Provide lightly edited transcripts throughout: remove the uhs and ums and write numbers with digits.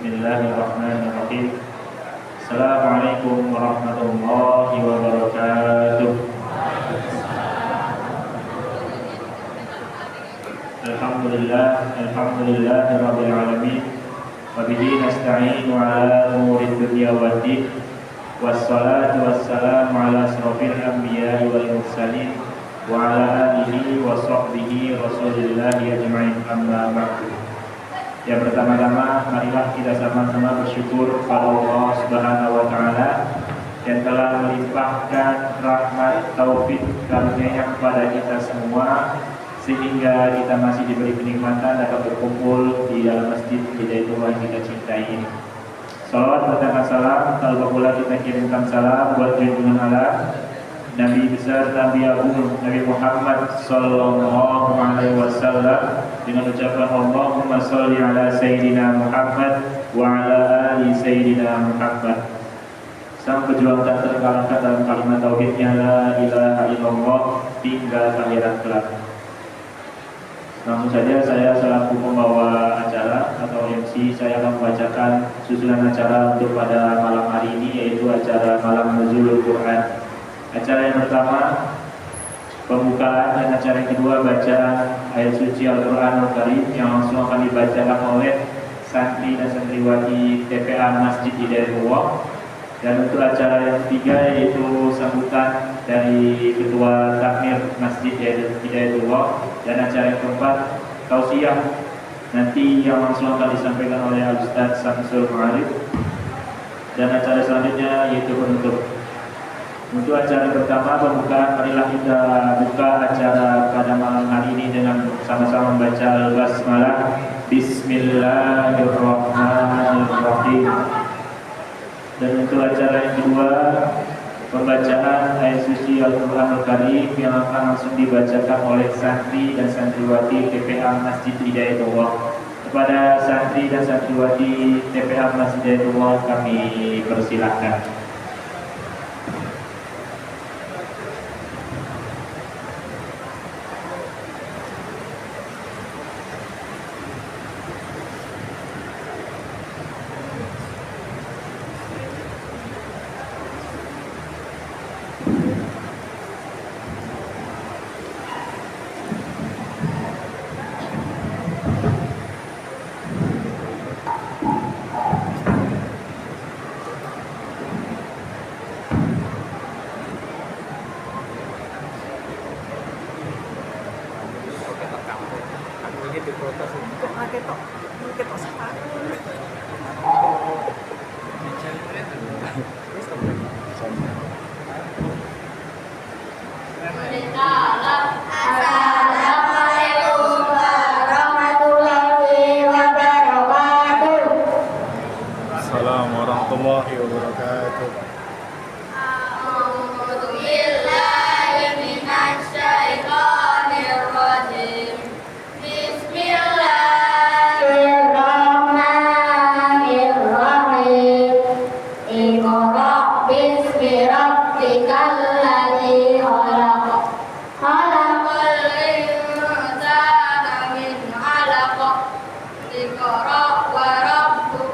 Bismillahirrahmanirrahim. Assalamualaikum warahmatullahi wabarakatuh. Alhamdulillahirabbil alamin. Wa bihi nasta'inu ala umuri dunya waddin. Wassalatu wassalamu ala asrofil anbiya'i wal mursalin wa ala alihi wa sahbihi rasulillahi ajma'in, amma ba'du. Yang pertama-tama, marilah kita sama-sama bersyukur kepada Allah Subhanahu wa Ta'ala yang telah melimpahkan rahmat, taufik, karunia kepada kita semua, sehingga kita masih diberi kenikmatan dapat berkumpul di dalam masjid Hidayatullah yang kita cintai ini. Salawat bertambah salam, talbah pula kita kirimkan salam buat junjungan Allah, Nabi besar, Nabi Agung, Nabi Muhammad Sallallahu Alaihi Wasallam, dengan ucapan Allahumma salli ala Sayyidina Muhammad wa ala ali Sayyidina Muhammad. Sang pejuang tak terkalahkan dalam kalimat tauhidnya la ilaha illallah hingga akhirat kelak. Langsung saja saya selaku pembawa acara atau MC, saya akan membacakan susunan acara untuk pada malam hari ini, yaitu acara malam Nuzulul Quran. Acara yang pertama pembukaan, dan acara yang kedua bacaan ayat suci Al-Quran Al-Karim yang langsung akan dibacakan oleh santri dan santriwati TPA Masjid Hidayatullah. Dan untuk acara yang ketiga yaitu sambutan dari Ketua Takmir Masjid Hidayatullah. Dan acara yang keempat tausiah nanti yang langsung akan disampaikan oleh Al-Ustaz Samsul Ma'arif. Dan acara selanjutnya yaitu penutup. Untuk acara pertama pembukaan, marilah kita buka acara pada malam hari ini dengan sama-sama membaca Al-Basmalah. Bismillahirrahmanirrahim. Dan untuk acara yang kedua pembacaan ayat suci Al-Quran Al-Karim yang akan langsung dibacakan oleh santri dan santriwati TPA Masjid Hidayatullah. Kepada santri dan santriwati TPA Masjid Hidayatullah kami persilahkan.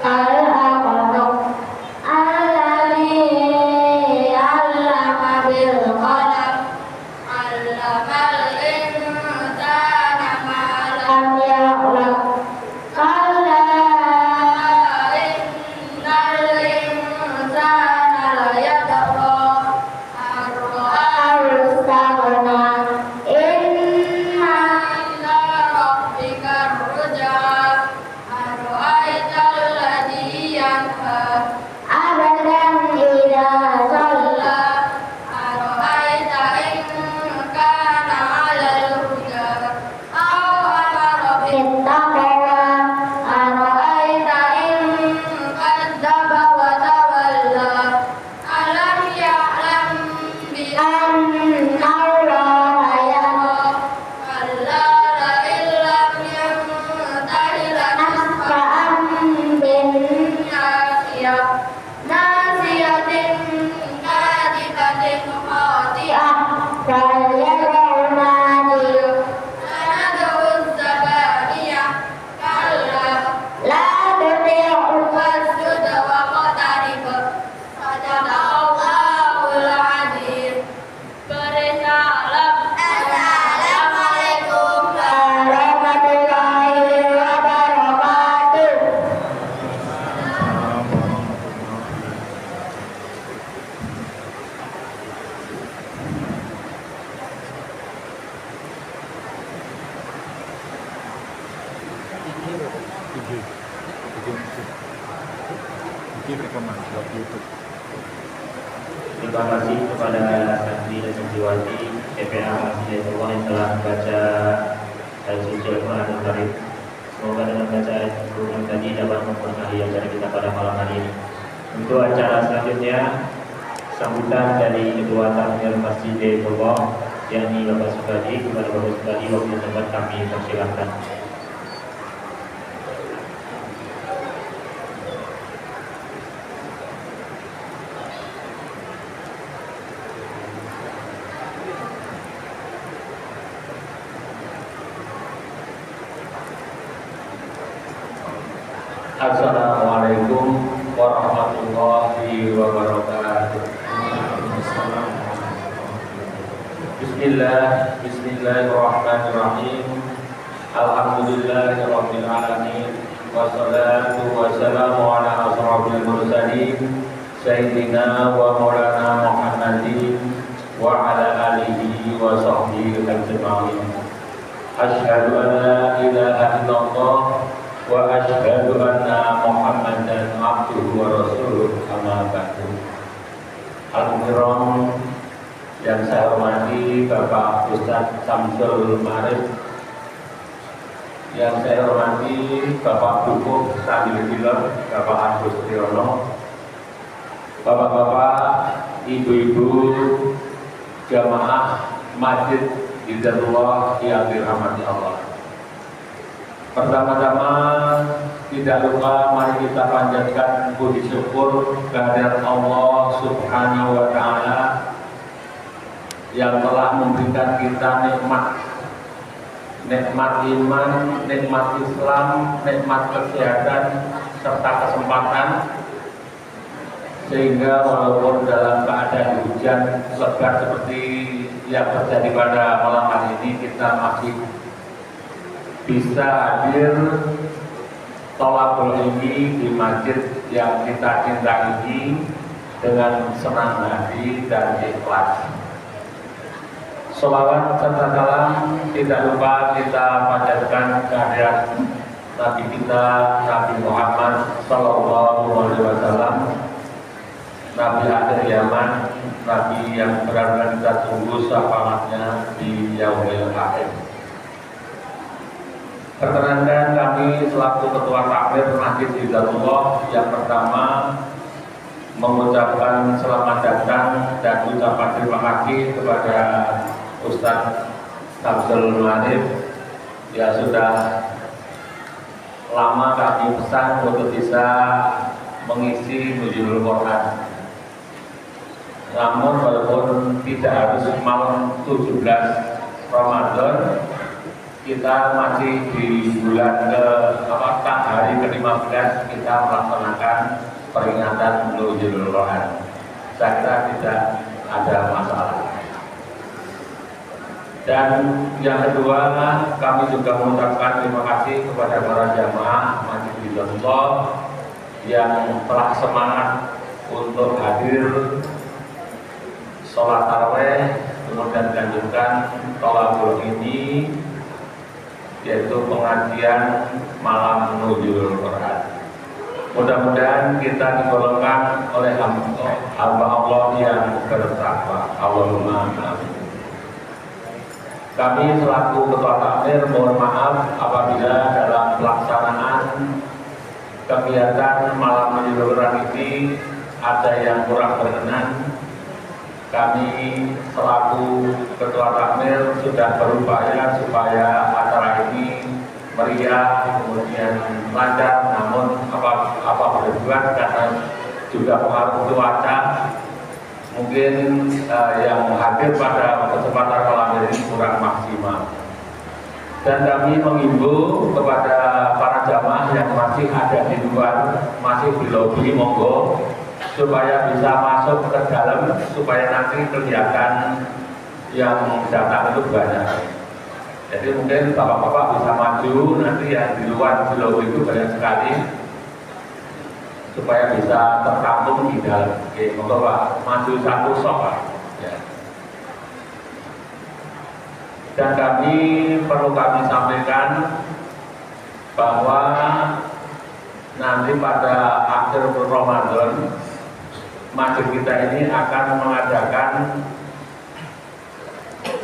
Al-Aqrab, Al-Ladzi Terima kasih kepada Santri dan Santriwati TPA Masjid Allah yang telah membaca ayat suci Al-Quran Karim. Semoga dengan baca ayat Al-Quran tadi dapat memberkahi acara kita pada malam hari ini. Untuk acara selanjutnya, sambutan dari Ketua Takmir Masjid Allah, yakni Bapak Sukadi. Kepada Bapak Sukadi, waktu tempat kami persilakan. Assalamualaikum warahmatullahi wabarakatuh. Bismillahirrahmanirrahim. Alhamdulillahirabbil alamin. Wassalatu wassalamu ala asrofil mursalin sayyidina wa maulana Muhammadin wa ala alihi wa sahbihi ajma'in. Asyhadu an la ilaha illallah wa asyhadu anna Muhammadan abduhu wa rasuluh, amma ba'du. Al-Mukarram yang saya hormati Bapak Ustadz Samsul Ma'arif, yang saya hormati Bapak Dukuk Sambil Bilor, Bapak Agus Triyono, Bapak-bapak, ibu-ibu, jamaah Masjid Hidayatullah yang dirahmati Allah. Pertama-tama tidak lupa mari kita panjatkan puji syukur kehadirat Allah Subhanahu wa Ta'ala yang telah memberikan kita nikmat iman, nikmat Islam, nikmat kesehatan serta kesempatan, sehingga walaupun dalam keadaan hujan lebat seperti yang terjadi pada malam hari ini, kita masih bisa hadir tolabul ini di masjid yang kita cinta ini dengan senang hati dan ikhlas. Sholawat serta salam tidak lupa kita panjatkan kehadirat Nabi kita Nabi Muhammad Sallallahu Alaihi Wasallam, Nabi akhir zaman, Nabi yang benar-benar kita tunggu syafaatnya di yaumil akhir. Perkenankan kami selaku Ketua Takmir Masjid Hidayatullah yang pertama mengucapkan selamat datang dan ucapan terima kasih kepada Ustadz Samsul Ma'arif yang sudah lama kami pesan untuk bisa mengisi Nuzulul Quran. Namun walaupun tidak harus malam 17 Ramadan, kita masih di bulan hari ke-15 kita melaksanakan peringatan Nuzulul Quran. Saya kira tidak ada masalah. Dan yang kedua, kami juga mengucapkan terima kasih kepada para jamaah Masjid Hidayatullah yang telah semangat untuk hadir sholat tarawih, kemudian dilanjutkan tolabul ini, yaitu pengajian malam Nuzulul Quran. Mudah-mudahan kita digolongkan oleh hamba Allah yang bertakwa. Allahumma amin. Kami selaku Ketua Takmir mohon maaf apabila dalam pelaksanaan kegiatan malam Nuzulul Quran ini ada yang kurang berkenan. Kami selaku Ketua Takmir sudah berupaya supaya acara ini meriah, kemudian lancar, namun apa berbuat karena juga pengaruh cuaca, mungkin yang hadir pada kesempatan malam ini kurang maksimal. Dan kami menghimbau kepada para jamaah yang masih ada di luar, masih di lobi, monggo supaya bisa masuk ke dalam, supaya nanti kelihatan yang datang itu banyak. Jadi mungkin bapak-bapak bisa maju, nanti yang di luar di lobi itu banyak sekali, supaya bisa tertampung di dalam. Oke, monggo Pak, maju satu sok Pak. Ya. Dan kami perlu sampaikan bahwa nanti pada akhir Ramadan masjid kita ini akan mengadakan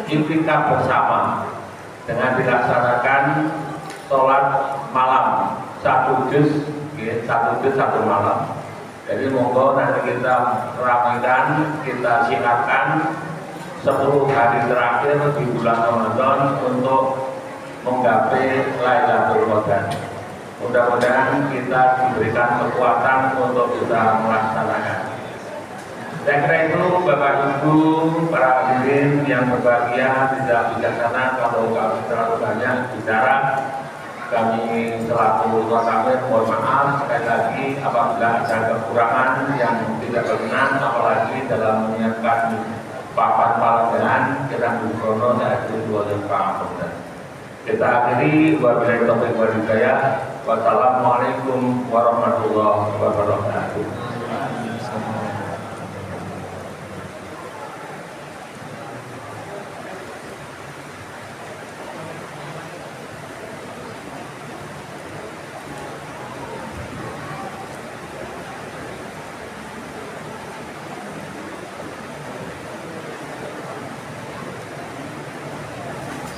iktikaf bersama dengan dilaksanakan sholat malam satu juz satu malam. Jadi monggo nanti kita ramaikan, kita siapkan 10 hari terakhir di bulan Ramadan untuk menggapai Lailatul Qadar. Mudah-mudahan kita diberikan kekuatan untuk bisa melaksanakan. Saya kira itu Bapak Ibu, para hadirin yang berbahagia, tidak bijaksana kalau kami terlalu banyak bicara. Kami selaku Ketua Takmir mohon maaf sekali lagi apabila ada kekurangan yang tidak berkenan, apalagi dalam menyiapkan papan pelajaran kita berkrono yaitu 2 Ramadan. Kita akhiri wabillahi taufiq wal hidayah. Wassalamualaikum warahmatullahi wabarakatuh.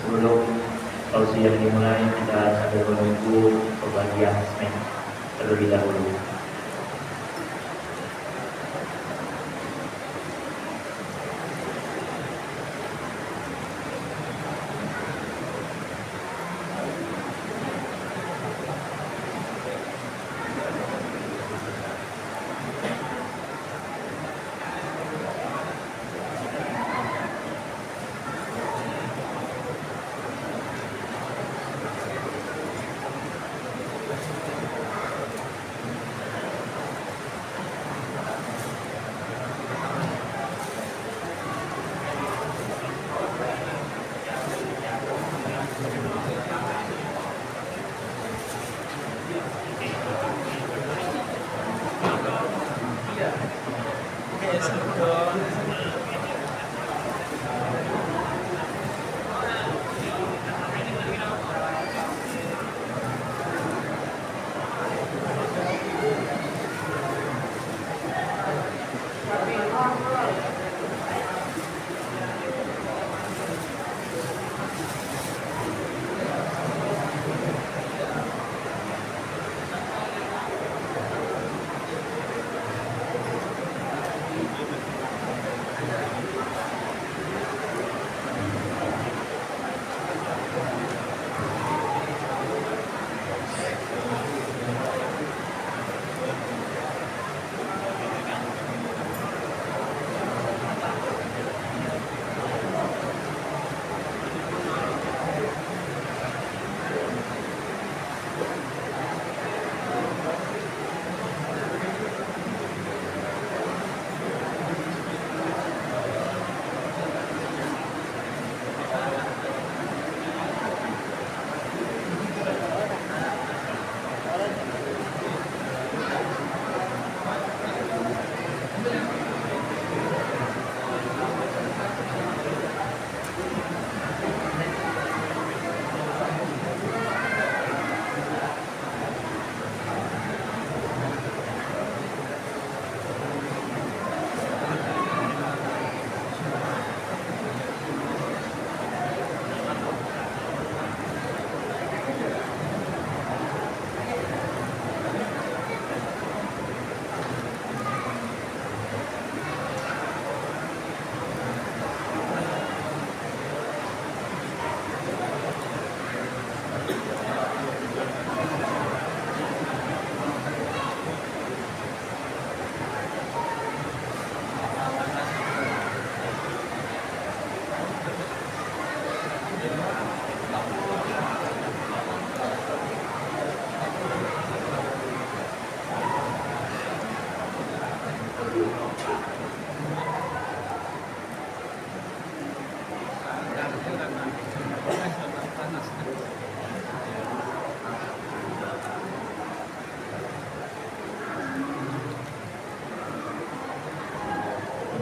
Sebelum tausiah dimulai, kita sambil menunggu pembagian snack terlebih dahulu.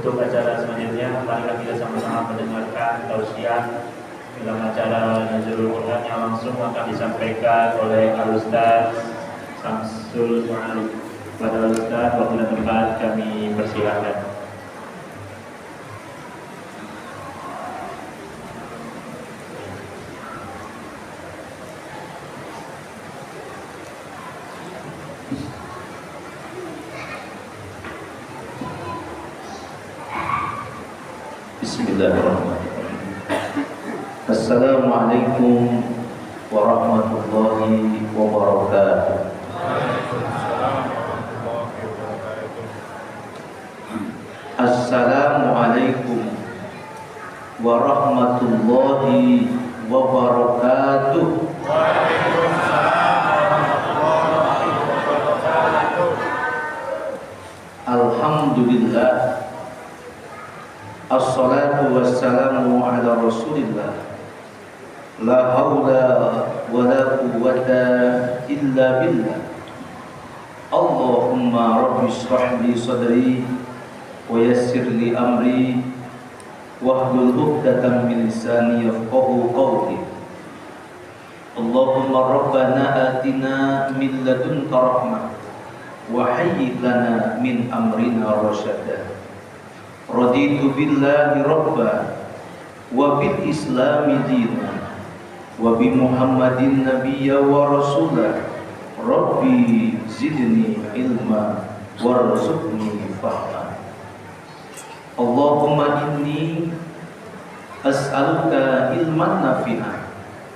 Untuk acara selanjutnya, marilah kita sama-sama mendengarkan tausiah dalam acara Nazarul Quran yang langsung akan disampaikan oleh Al-Ustaz Samsul Ma'alif. Pada Ustaz, waktu dan tempat kami persilakan. Bismillahirrahmanirrahim. Assalamualaikum warahmatullahi wabarakatuh. Assalamualaikum warahmatullahi wabarakatuh. Alhamdulillah. Assalatu wassalamu ala Rasulillah. La haula wa la quwwata illa billah. Allahumma rabbi shrah li sadri wa yassir li amri wahlul 'uqdatam min lisani yafqahu qawli. Allahumma rabbana atina min ladunka rahmah wa hayyi lana min amrina rasyada. Raditu billahi rabba wa bil islami dina wa bi muhammadin nabiyya wa rasula. Rabbi zidni ilma warzuqni fahma. Allahumma inni as'aluka ilman nafi'an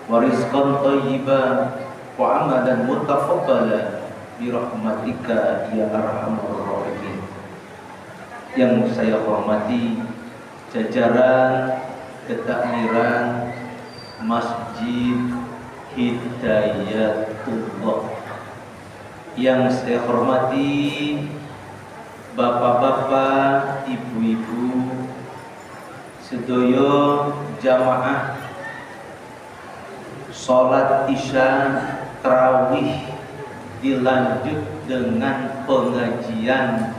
wa rizqan thayyiban wa amalan mutaqabbalan bi rahmatika ya arhamar rahimin. Yang saya hormati jajaran ketakmiran Masjid Hidayatullah, yang saya hormati bapak-bapak, ibu-ibu, sedoyo jamaah sholat isya tarawih dilanjut dengan pengajian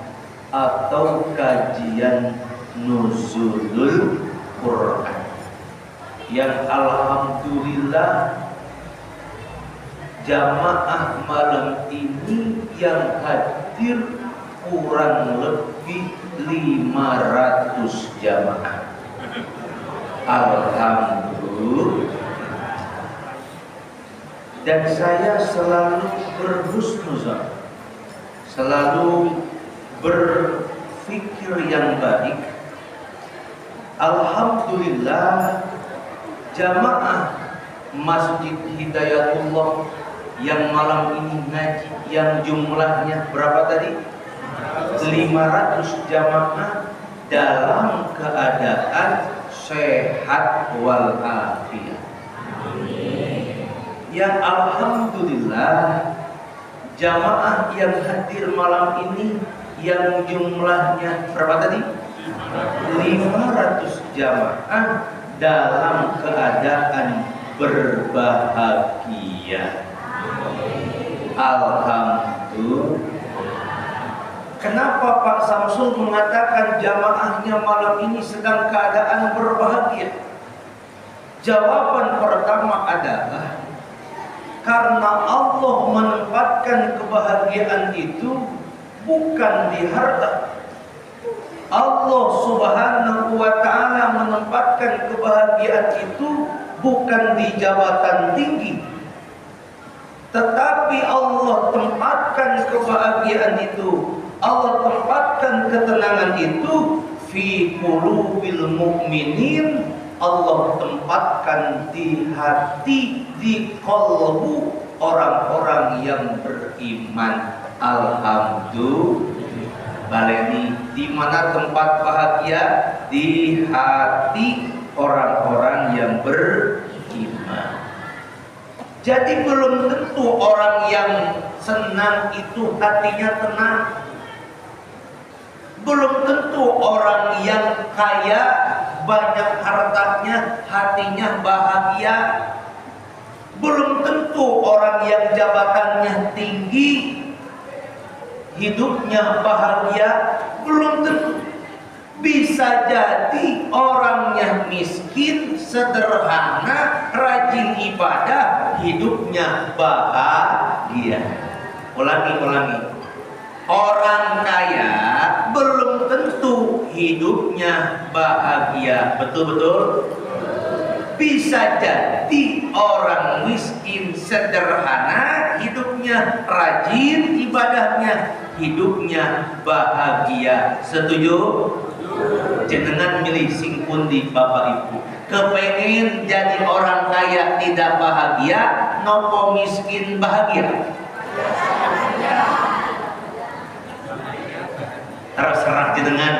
atau kajian nuzulul Quran, yang alhamdulillah jamaah malam ini yang hadir kurang lebih 500 jamaah. Alhamdulillah. Dan saya selalu berhusnuzan, selalu berpikir yang baik. Alhamdulillah jamaah Masjid Hidayatullah yang malam ini ngaji, yang jumlahnya berapa tadi? 500 jamaah dalam keadaan sehat walafiat. Yang alhamdulillah jamaah yang hadir malam ini yang jumlahnya berapa tadi? 500 jamaah dalam keadaan berbahagia. Alhamdulillah. Kenapa Pak Samsul mengatakan jamaahnya malam ini sedang keadaan berbahagia? Jawaban pertama adalah karena Allah menempatkan kebahagiaan itu bukan di harta. Allah Subhanahu wa ta'ala menempatkan kebahagiaan itu bukan di jabatan tinggi, tetapi Allah tempatkan kebahagiaan itu, Allah tempatkan ketenangan itu fi qulubil mu'minin. Allah tempatkan di hati, di qalbu orang-orang yang beriman. Alhamdulillah. Baleni, di mana tempat bahagia? Di hati orang-orang yang beriman. Jadi belum tentu orang yang senang itu hatinya tenang. Belum tentu orang yang kaya, banyak hartanya, hatinya bahagia. Belum tentu orang yang jabatannya tinggi, hidupnya bahagia. Belum tentu. Bisa jadi orangnya miskin, sederhana, rajin ibadah, hidupnya bahagia. Ulangi. Orang kaya belum tentu hidupnya bahagia. Betul-betul? Bisa jadi orang miskin sederhana hidupnya, rajin ibadahnya, hidupnya bahagia. Setuju? Jenengan milih sing pundi Bapak Ibu. Kepengen jadi orang kaya tidak bahagia, nopo miskin bahagia? Terserah jenengan.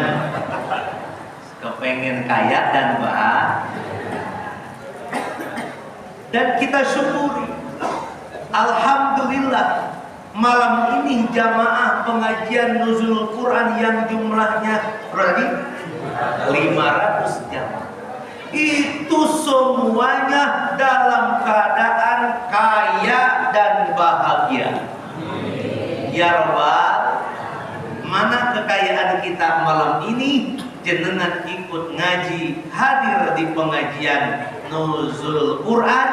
Kepengen kaya dan bahagia. Dan kita syukuri, alhamdulillah, malam ini jamaah pengajian nuzul Quran yang jumlahnya berarti 500 jamaah. Itu semuanya dalam keadaan kaya dan bahagia. Ya Rabbal, mana kekayaan kita malam ini? Jenengan ikut ngaji, hadir di pengajian nuzul Quran,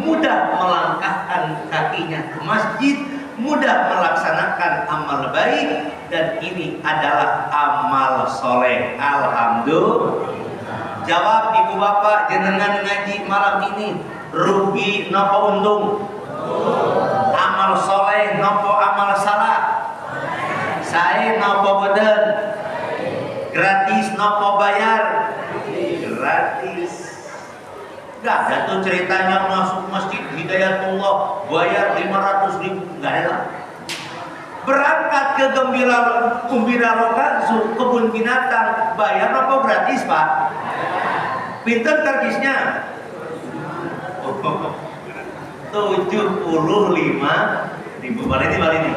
mudah melangkahkan kakinya ke masjid, mudah melaksanakan amal baik, dan ini adalah amal soleh. Alhamdulillah. Jawab ibu bapak, jenengan ngaji malam ini rugi nopo untung? Amal soleh nopo amal salah? Saya nopo boten? Gratis nopo bayar? Gratis. Gak ada tuh ceritanya masuk masjid Hidayatullah bayar 500.000, gak ada. Berangkat ke Gembira Lokazu, kebun binatang, bayar apa gratis Pak? Pinter karcisnya? 75.000. Balik ini.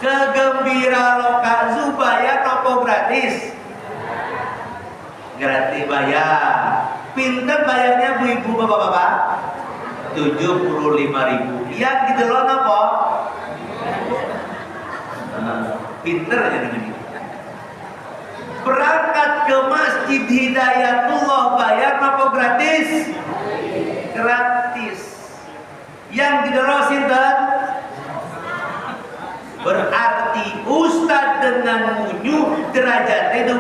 Ke Gembira Lokazu bayar apa gratis? Gratis bayar. Pinter bayarnya bu ibu bapak-bapak? 75.000. Yang gitu loh apa? Pinter aja dengan itu. Berangkat ke Masjid Hidayatullah bayar apa gratis? Gratis. Yang diderosin dan berarti ustadz dengan munyu derajatnya itu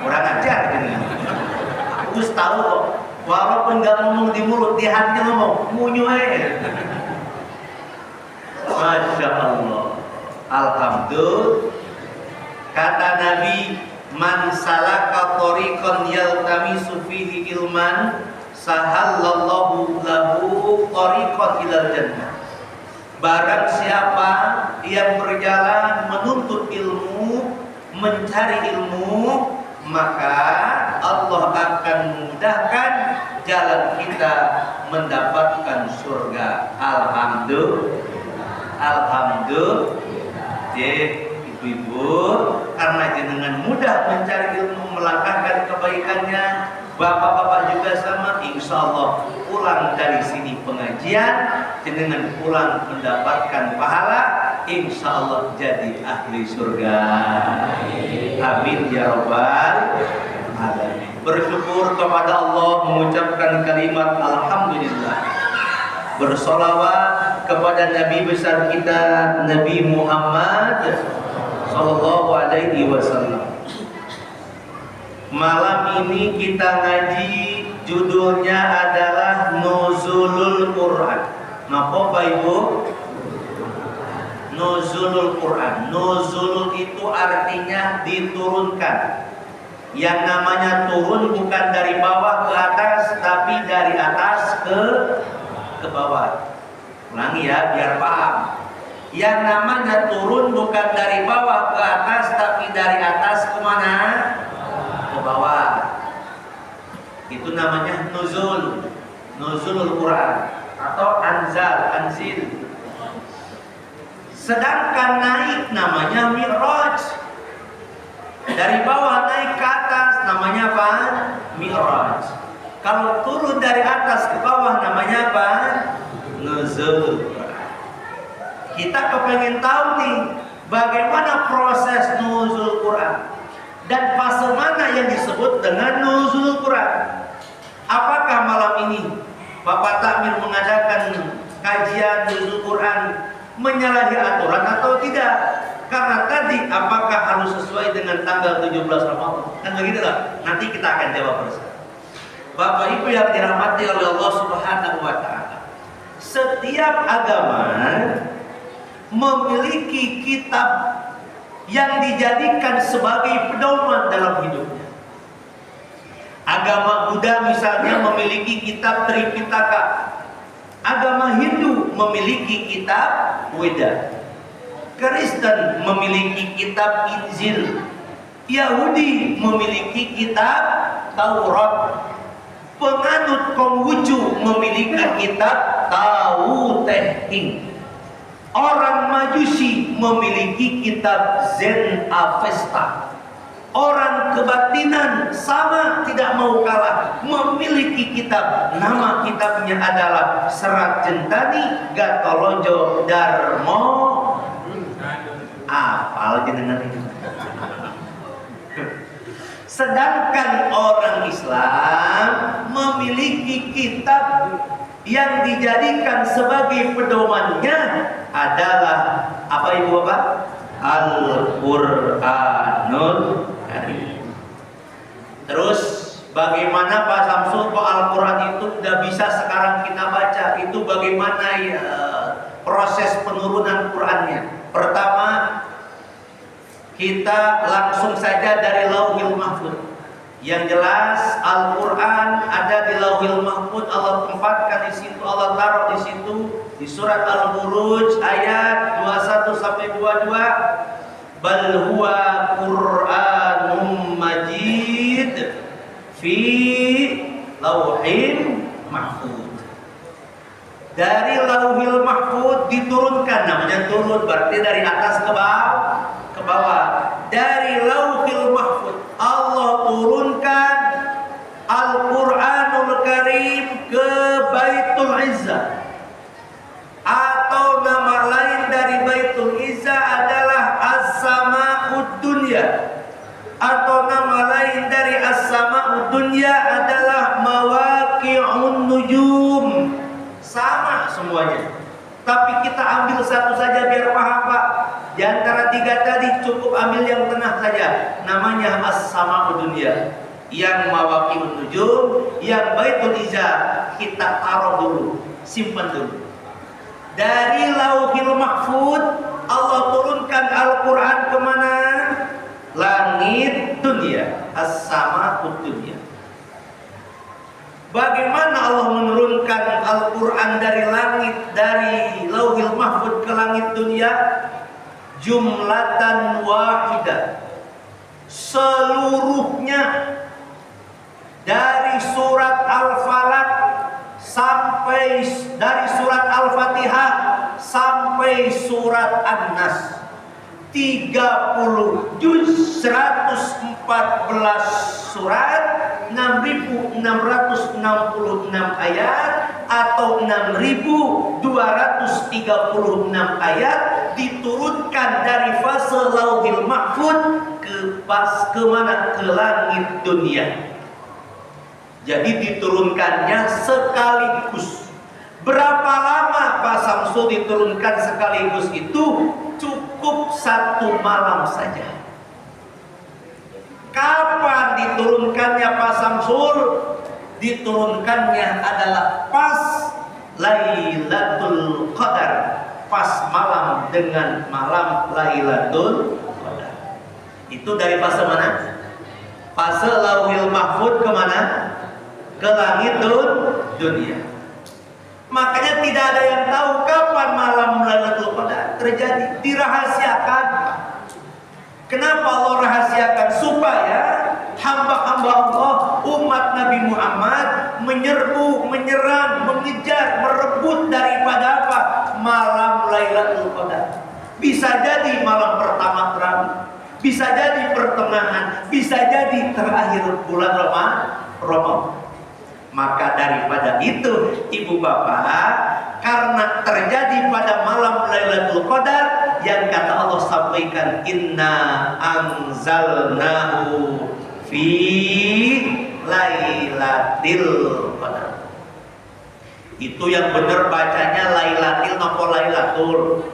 kurang ajar gitu. Ustadz tahu kok, walaupun nggak ngomong di mulut, di hati ngomong munyu aja. Masya Allah. Alhamdulillah. Kata Nabi, man salaka thoriqan yaltamisu fihi ilman sahallallahu lahu thoriqan ilal jannah. Barang siapa yang berjalan menuntut ilmu, mencari ilmu, maka Allah akan memudahkan jalan kita mendapatkan surga. Alhamdulillah. Alhamdulillah. Ibu-ibu, karena jenengan mudah mencari ilmu, melangkahkan kebaikannya, bapak-bapak juga sama, insya Allah pulang dari sini pengajian, jenengan pulang mendapatkan pahala, insya Allah jadi ahli surga. Amin ya Rabbal alamin. Bersyukur kepada Allah, mengucapkan kalimat alhamdulillah, bersolawat kepada Nabi besar kita Nabi Muhammad Sallallahu Alaihi Wasallam. Malam ini kita ngaji, judulnya adalah Nuzulul Quran. Napa Pak Ibu? Nuzulul Quran. Nuzul itu artinya diturunkan. Yang namanya turun bukan dari bawah ke atas, tapi dari atas ke bawah. Ulangi ya biar paham. Yang namanya turun bukan dari bawah ke atas, tapi dari atas kemana? Ke bawah. Itu namanya nuzul, nuzulul Quran atau anzil. Sedangkan naik namanya mi'raj. Dari bawah naik ke atas namanya apa? Mi'raj. Kalau turun dari atas ke bawah namanya apa? Nuzul. Kita kepengen tahu nih bagaimana proses nuzul Quran dan fase mana yang disebut dengan nuzul Quran. Apakah malam ini Bapak Takmir mengadakan kajian nuzul Quran menyalahi aturan atau tidak. Karena tadi apakah harus sesuai dengan tanggal 17 Ramadan? Kan begitu lah. Nanti kita akan jawab bersama. Bapak Ibu yang dirahmati oleh Allah Subhanahu wa taala. Setiap agama memiliki kitab yang dijadikan sebagai pedoman dalam hidupnya. Agama Buddha misalnya memiliki kitab Tripitaka. Agama Hindu memiliki kitab Weda. Kristen memiliki kitab Injil. Yahudi memiliki kitab Taurat. Penganut Konghucu memiliki kitab Tao Te Ching. Orang Majusi memiliki kitab Zen Avesta. Orang kebatinan sama, tidak mau kalah, memiliki kitab. Nama kitabnya adalah Serat Jentani Gatolojo Darmo. Apal jenengan itu. Sedangkan orang Islam memiliki kitab yang dijadikan sebagai pedomannya adalah apa Ibu Bapak? Al-Qur'anul Karim. Terus bagaimana Pak Samsul kok Al-Quran itu udah bisa sekarang kita baca? Itu bagaimana ya proses penurunan Qurannya? Pertama, kita langsung saja dari Lauhil Mahfuz. Yang jelas Al-Quran ada di Lauhil Mahfuz. Allah tempatkan di situ, Allah taruh di situ di surat Al-Buruj ayat 21 sampai 22. Bal huwa Qur'anum Majid fi Lauhil Mahfuz. Dari Lauhil Mahfuz diturunkan, namanya turun berarti dari atas ke bawah. Dari Lauhil Mahfuz Allah turunkan Al-Qur'anul Karim ke Baitul Izzah. Atau nama lain dari Baitul Izzah adalah As-Sama'ud Dunya. Atau nama lain dari As-Sama'ud Dunya adalah Mawaqi'un Nujum. Sama semuanya. Tapi kita ambil satu saja biar paham Pak. Di antara tiga tadi cukup ambil yang tengah saja. Namanya As-Sama'ud Dunya. Yang Mawaqi'un Nujum, yang Baitul Izzah kita taruh dulu, simpan dulu. Dari Lauhil Mahfuz Allah turunkan Al-Quran kemana? Langit dunia, As-Sama'ud Dunya. Bagaimana Allah menurunkan Al-Quran dari langit, dari Lauhil Mahfuz ke langit dunia? Jumlatan wahidah, seluruhnya, dari surat Al-Falaq sampai, dari surat Al-Fatihah sampai surat An-Nas, 30 juz, 114 surat, 6.666 ayat atau 6.236 ayat diturunkan dari fase Lauhil Mahfuz ke mana? Ke langit dunia. Jadi diturunkannya sekaligus. Berapa lama Pak Samsul diturunkan sekaligus itu? Cukup 1 malam saja. Kapan diturunkannya Pak Samsul? Diturunkannya adalah pas Lailatul Qadar, pas malam dengan malam Lailatul Qadar. Itu dari fase mana? Fase Lauhil Mahfuz kemana? Ke langit dunia. Makanya tidak ada yang tahu kapan malam Lailatul Qadar terjadi. Dirahasiakan. Kenapa Allah rahasiakan? Supaya hamba-hamba Allah, umat Nabi Muhammad menyerbu, menyerang, mengejar, merebut daripada apa? Malam Lailatul Qadar. Bisa jadi malam pertama terawih, bisa jadi pertengahan, bisa jadi terakhir bulan Ramadan. Maka daripada itu, ibu bapak, karena terjadi pada malam Lailatul Qadar yang kata Allah sampaikan, inna anzalnahu fi Lailatul Qadar. Itu yang benar bacanya Lailatul nopo Lailatul.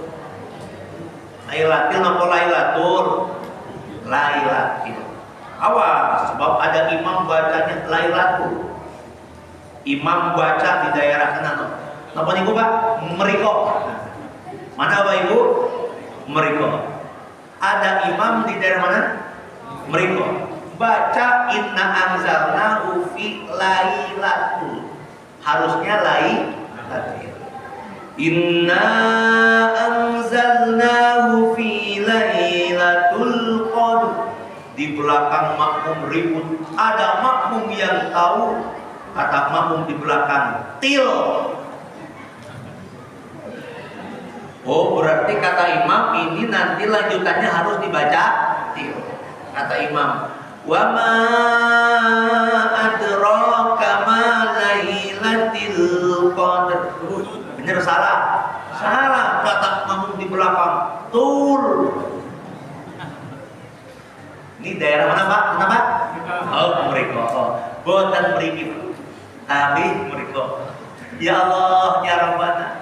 Lailatul nopo lailatul? Lailatul. Awas, sebab ada imam bacanya lailatul. Imam baca di daerah mana? Napa niku Pak? Meriko. Mana Bapak Ibu? Meriko. Ada imam di daerah mana? Meriko. Baca inna anzalnahu fi lailatul. Harusnya lailatul. Inna anzalnahu fi lailatul qadr. Di belakang makmum ribut, ada makmum yang tahu, kata makmum di belakang til. Oh, berarti kata imam ini nanti lanjutannya harus dibaca til. Kata imam, wa ma adraka ma lailatul qadr. Bener salah? Salah, kata makmum di belakang. Tul. Ini daerah mana Pak? Mana Pak? Oh, mereka. Boten mriki. Tapi mereka. Ya Allah, ya Rabbana.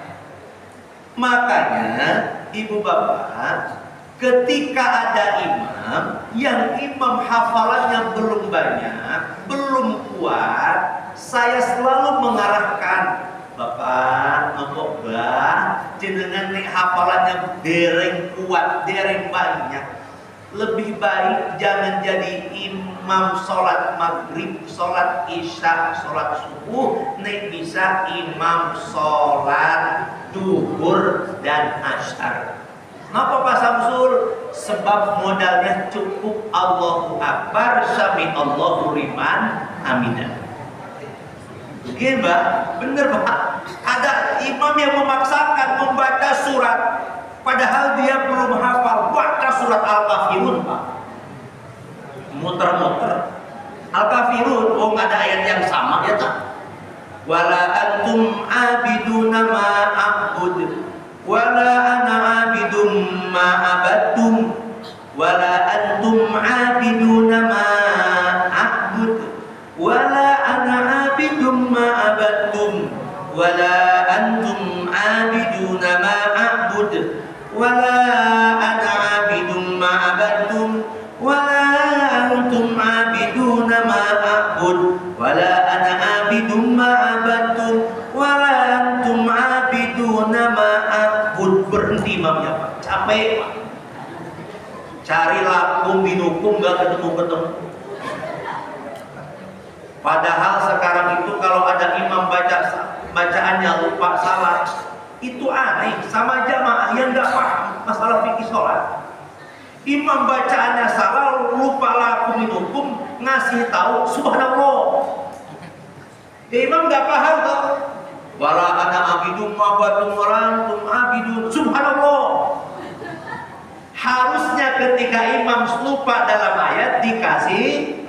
Makanya Ibu Bapak, ketika ada imam yang imam hafalannya belum banyak, belum kuat, saya selalu mengarahkan, Bapak, nopo bah, jenengan nek hafalannya dereng kuat, dereng banyak. Lebih baik jangan jadi imam sholat maghrib, sholat isya, sholat subuh, nek bisa imam sholat duhur dan asyar. Kenapa Pak Samsul? Sebab modalnya cukup Allahu Akbar, sami Allahu liman hamidah. Begini Mbak, bener Pak. Ada imam yang memaksakan membaca surat, padahal dia belum hafal. Baca surat Al-Kafirun Pak. Muter-muter. Al-Kafirun, oh nggak ada ayat yang sama ya tak? Wala antum abiduna ma a'bud, wala ana abidum ma abadtum, wala antum abiduna ma a'bud, wala ana abidum ma abadtum, wala antum abiduna ma a'bud, wala ana abidum ma abadtum, wala antum abiduna ma a'bud, wala ana abidum ma abadtum, wala antum abiduna ma a'bud. Berhenti imamnya Pak, capek Pak. Cari lakum binukum gak ketemu-ketemu. Padahal sekarang itu kalau ada imam bacaannya lupa salah, itu aneh sama jamaah yang gak paham masalah fikih sholat. Imam bacaannya salah, lupa lakum binukum, ngasih tahu subhanallah. Ya, imam gak paham tuh. Wala ana abidum ma'abadum walantum abidun subhanallah. Harusnya ketika imam lupa dalam ayat dikasih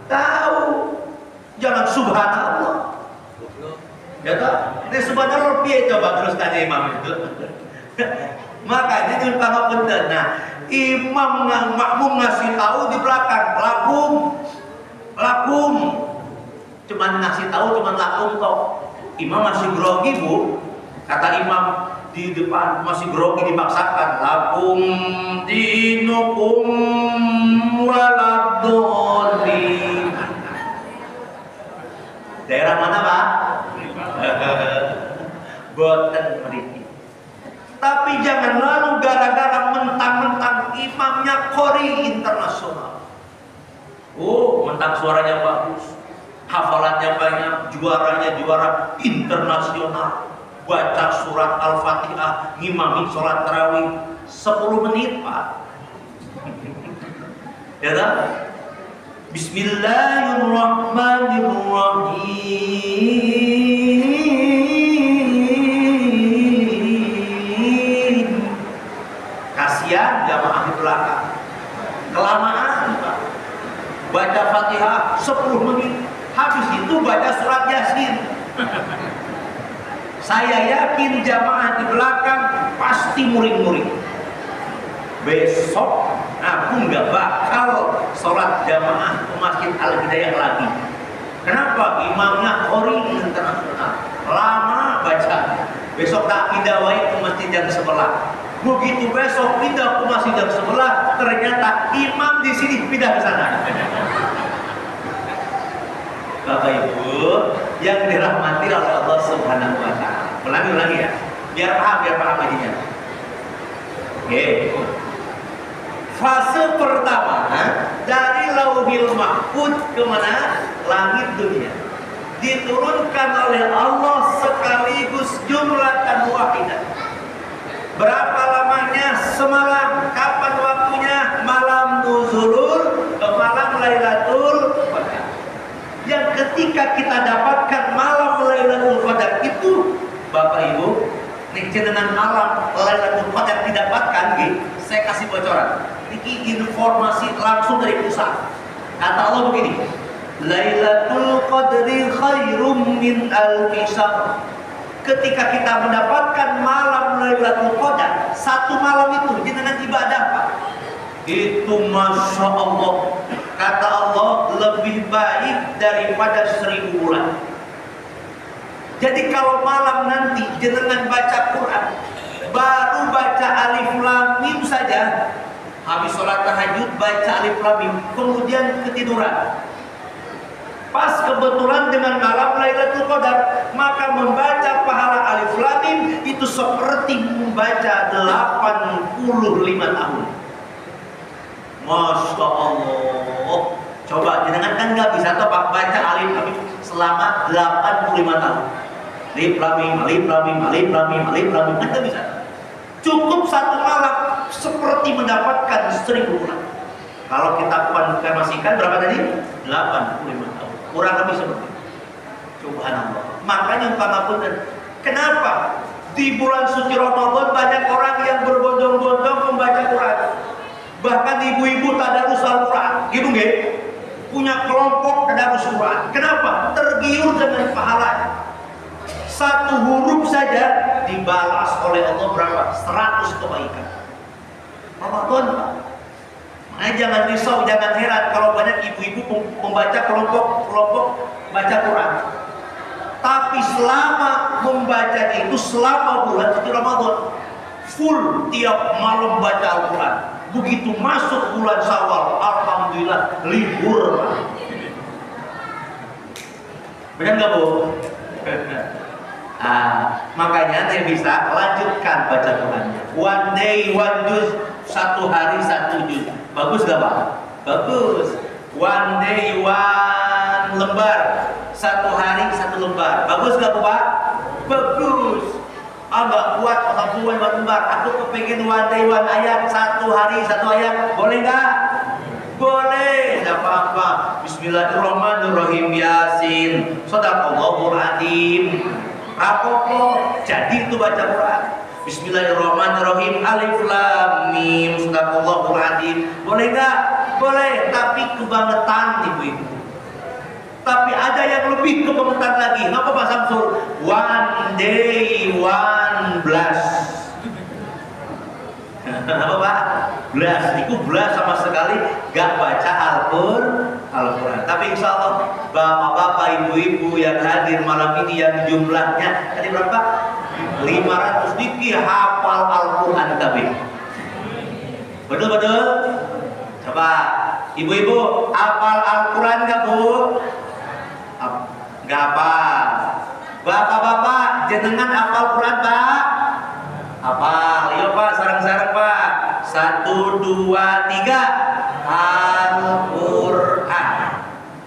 tahu. Jangan subhanallah. Ya toh? Ini subhanallah piye coba terus tanya imam itu. Makanya itu kalau bener. Nah, imam makmum ngasih tahu di belakang lakum. Cuman ngasih tahu cuman lakum toh. Imam masih grogi Bu. Kata imam di depan masih grogi dipaksakan. Lakum dinukum waladhdallin. Daerah mana Pak? Boten mriki. Tapi jangan lalu gara-gara mentang-mentang imamnya qori internasional. Oh, mentang suaranya bagus, hafalannya banyak, juaranya juara internasional. Baca surat Al-Fatihah, ngimami sholat tarawih 10 menit Pak. Ya tak? Bismillahirrahmanirrahim. Kasihan jamaah di belakang, kelamaan Pak. Baca Fatihah 10 menit, habis itu baca surat Yasin. Saya yakin jamaah di belakang pasti muring-muring. Besok aku nggak bakal sholat jamaah ke Masjid Al-Hidayah lagi. Kenapa? Imamnya qori internasional, lama baca. Besok tak pindah wae ke masjid yang sebelah. Begitu besok pindah ke masjid yang sebelah, ternyata imam di sini pindah ke sana. Bapak Ibu yang dirahmati oleh Allah Subhanahu wa taala. Ulangi ya. Biar paham lagi. Oke. Fase pertama dari Lauhil Mahfuz ke mana? Langit dunia. Diturunkan oleh Allah sekaligus jumlatan wahidah. Berapa lamanya? Semalam. Kapan waktunya? Malam nuzulul, malam Lailatul Qadar. Yang ketika kita dapatkan malam Lailatul Qadar itu, Bapak Ibu, nek jenengan malam Lailatul Qadar didapatkan, saya kasih bocoran. Ini informasi langsung dari pusat. Kata Allah begini, Lailatul Qadri khairum min alfi syahr. Ketika kita mendapatkan malam Lailatul Qadar, satu malam itu jenengan ibadah Pak, itu Masya Allah, kata Allah lebih baik daripada 1000 bulan. Jadi kalau malam nanti jenengan baca Quran, baru baca Alif Lam Mim saja, habis sholat tahajud baca Alif Lam Mim, kemudian ketiduran, pas kebetulan dengan malam Lailatul Qadar, maka membaca pahala Alif Lam Mim itu seperti membaca 85 tahun. Masya Allah. Coba jenengan kan nggak bisa toh baca Alif Lam Mim selama 85 tahun. Alif Lam Mim, Alif Lam Mim, Alif Lam Mim, Alif Lam Mim, kan nggak bisa. Cukup satu malam seperti mendapatkan 1000 bulan. Kalau kita konfirmasikan berapa tadi? 85 tahun. Kurang lebih seperti itu. Subhanallah. Makanya umpamakan, kenapa di bulan suci Ramadan banyak orang yang berbondong-bondong membaca Quran. Bahkan ibu-ibu tadarus Al-Quran, gitu nggih? Punya kelompok tadarus Quran. Kenapa? Tergiur dengan pahalanya. Satu huruf saja dibalas oleh Allah berapa? 100 kebaikan. Ramadan, Pak. Makanya jangan risau, jangan heran kalau banyak ibu-ibu membaca kelompok baca Quran. Tapi selama membacanya itu selama bulan suci Ramadan, full tiap malam baca Al-Quran. Begitu masuk bulan Syawal, alhamdulillah libur. Benar nggak Bu? Makanya saya bisa lanjutkan baca Qurannya. One day one juz, satu hari satu juz. Bagus gak Pak? Bagus. One day one lembar, satu hari satu lembar. Bagus gak Pak? Bagus. Nggak kuat orang tua one lembar. Aku kepengen one day one ayat, satu hari satu ayat. Boleh nggak? Boleh. Tidak apa-apa. Bismillahirrahmanirrahim. Yasin. Shadaqallahul adzim. Rapopo. Jadi itu baca Quran. Bismillahirrahmanirrahim. Alif Lam Mim. Shadaqallahul adzim. Boleh nggak? Boleh. Tapi kebangetan ibu-ibu. Tapi ada yang lebih kebangetan lagi. Ngapa Pak Samsul? One day one blast. Apa Pak? Blast. Itu blast sama sekali gak baca Al-Quran. Tapi insya Allah bapak-bapak, ibu-ibu yang hadir malam ini yang jumlahnya tadi berapa? 500 diki hafal Al-Quran tapi. Betul-betul? Coba ibu-ibu hafal Al-Quran gak Bu? Gak apa. Bapak-bapak jenengan hafal Quran Pak? Hafal. Iya Pak, sarang-sarang Pak. 1, 2, 3 Al-Quran.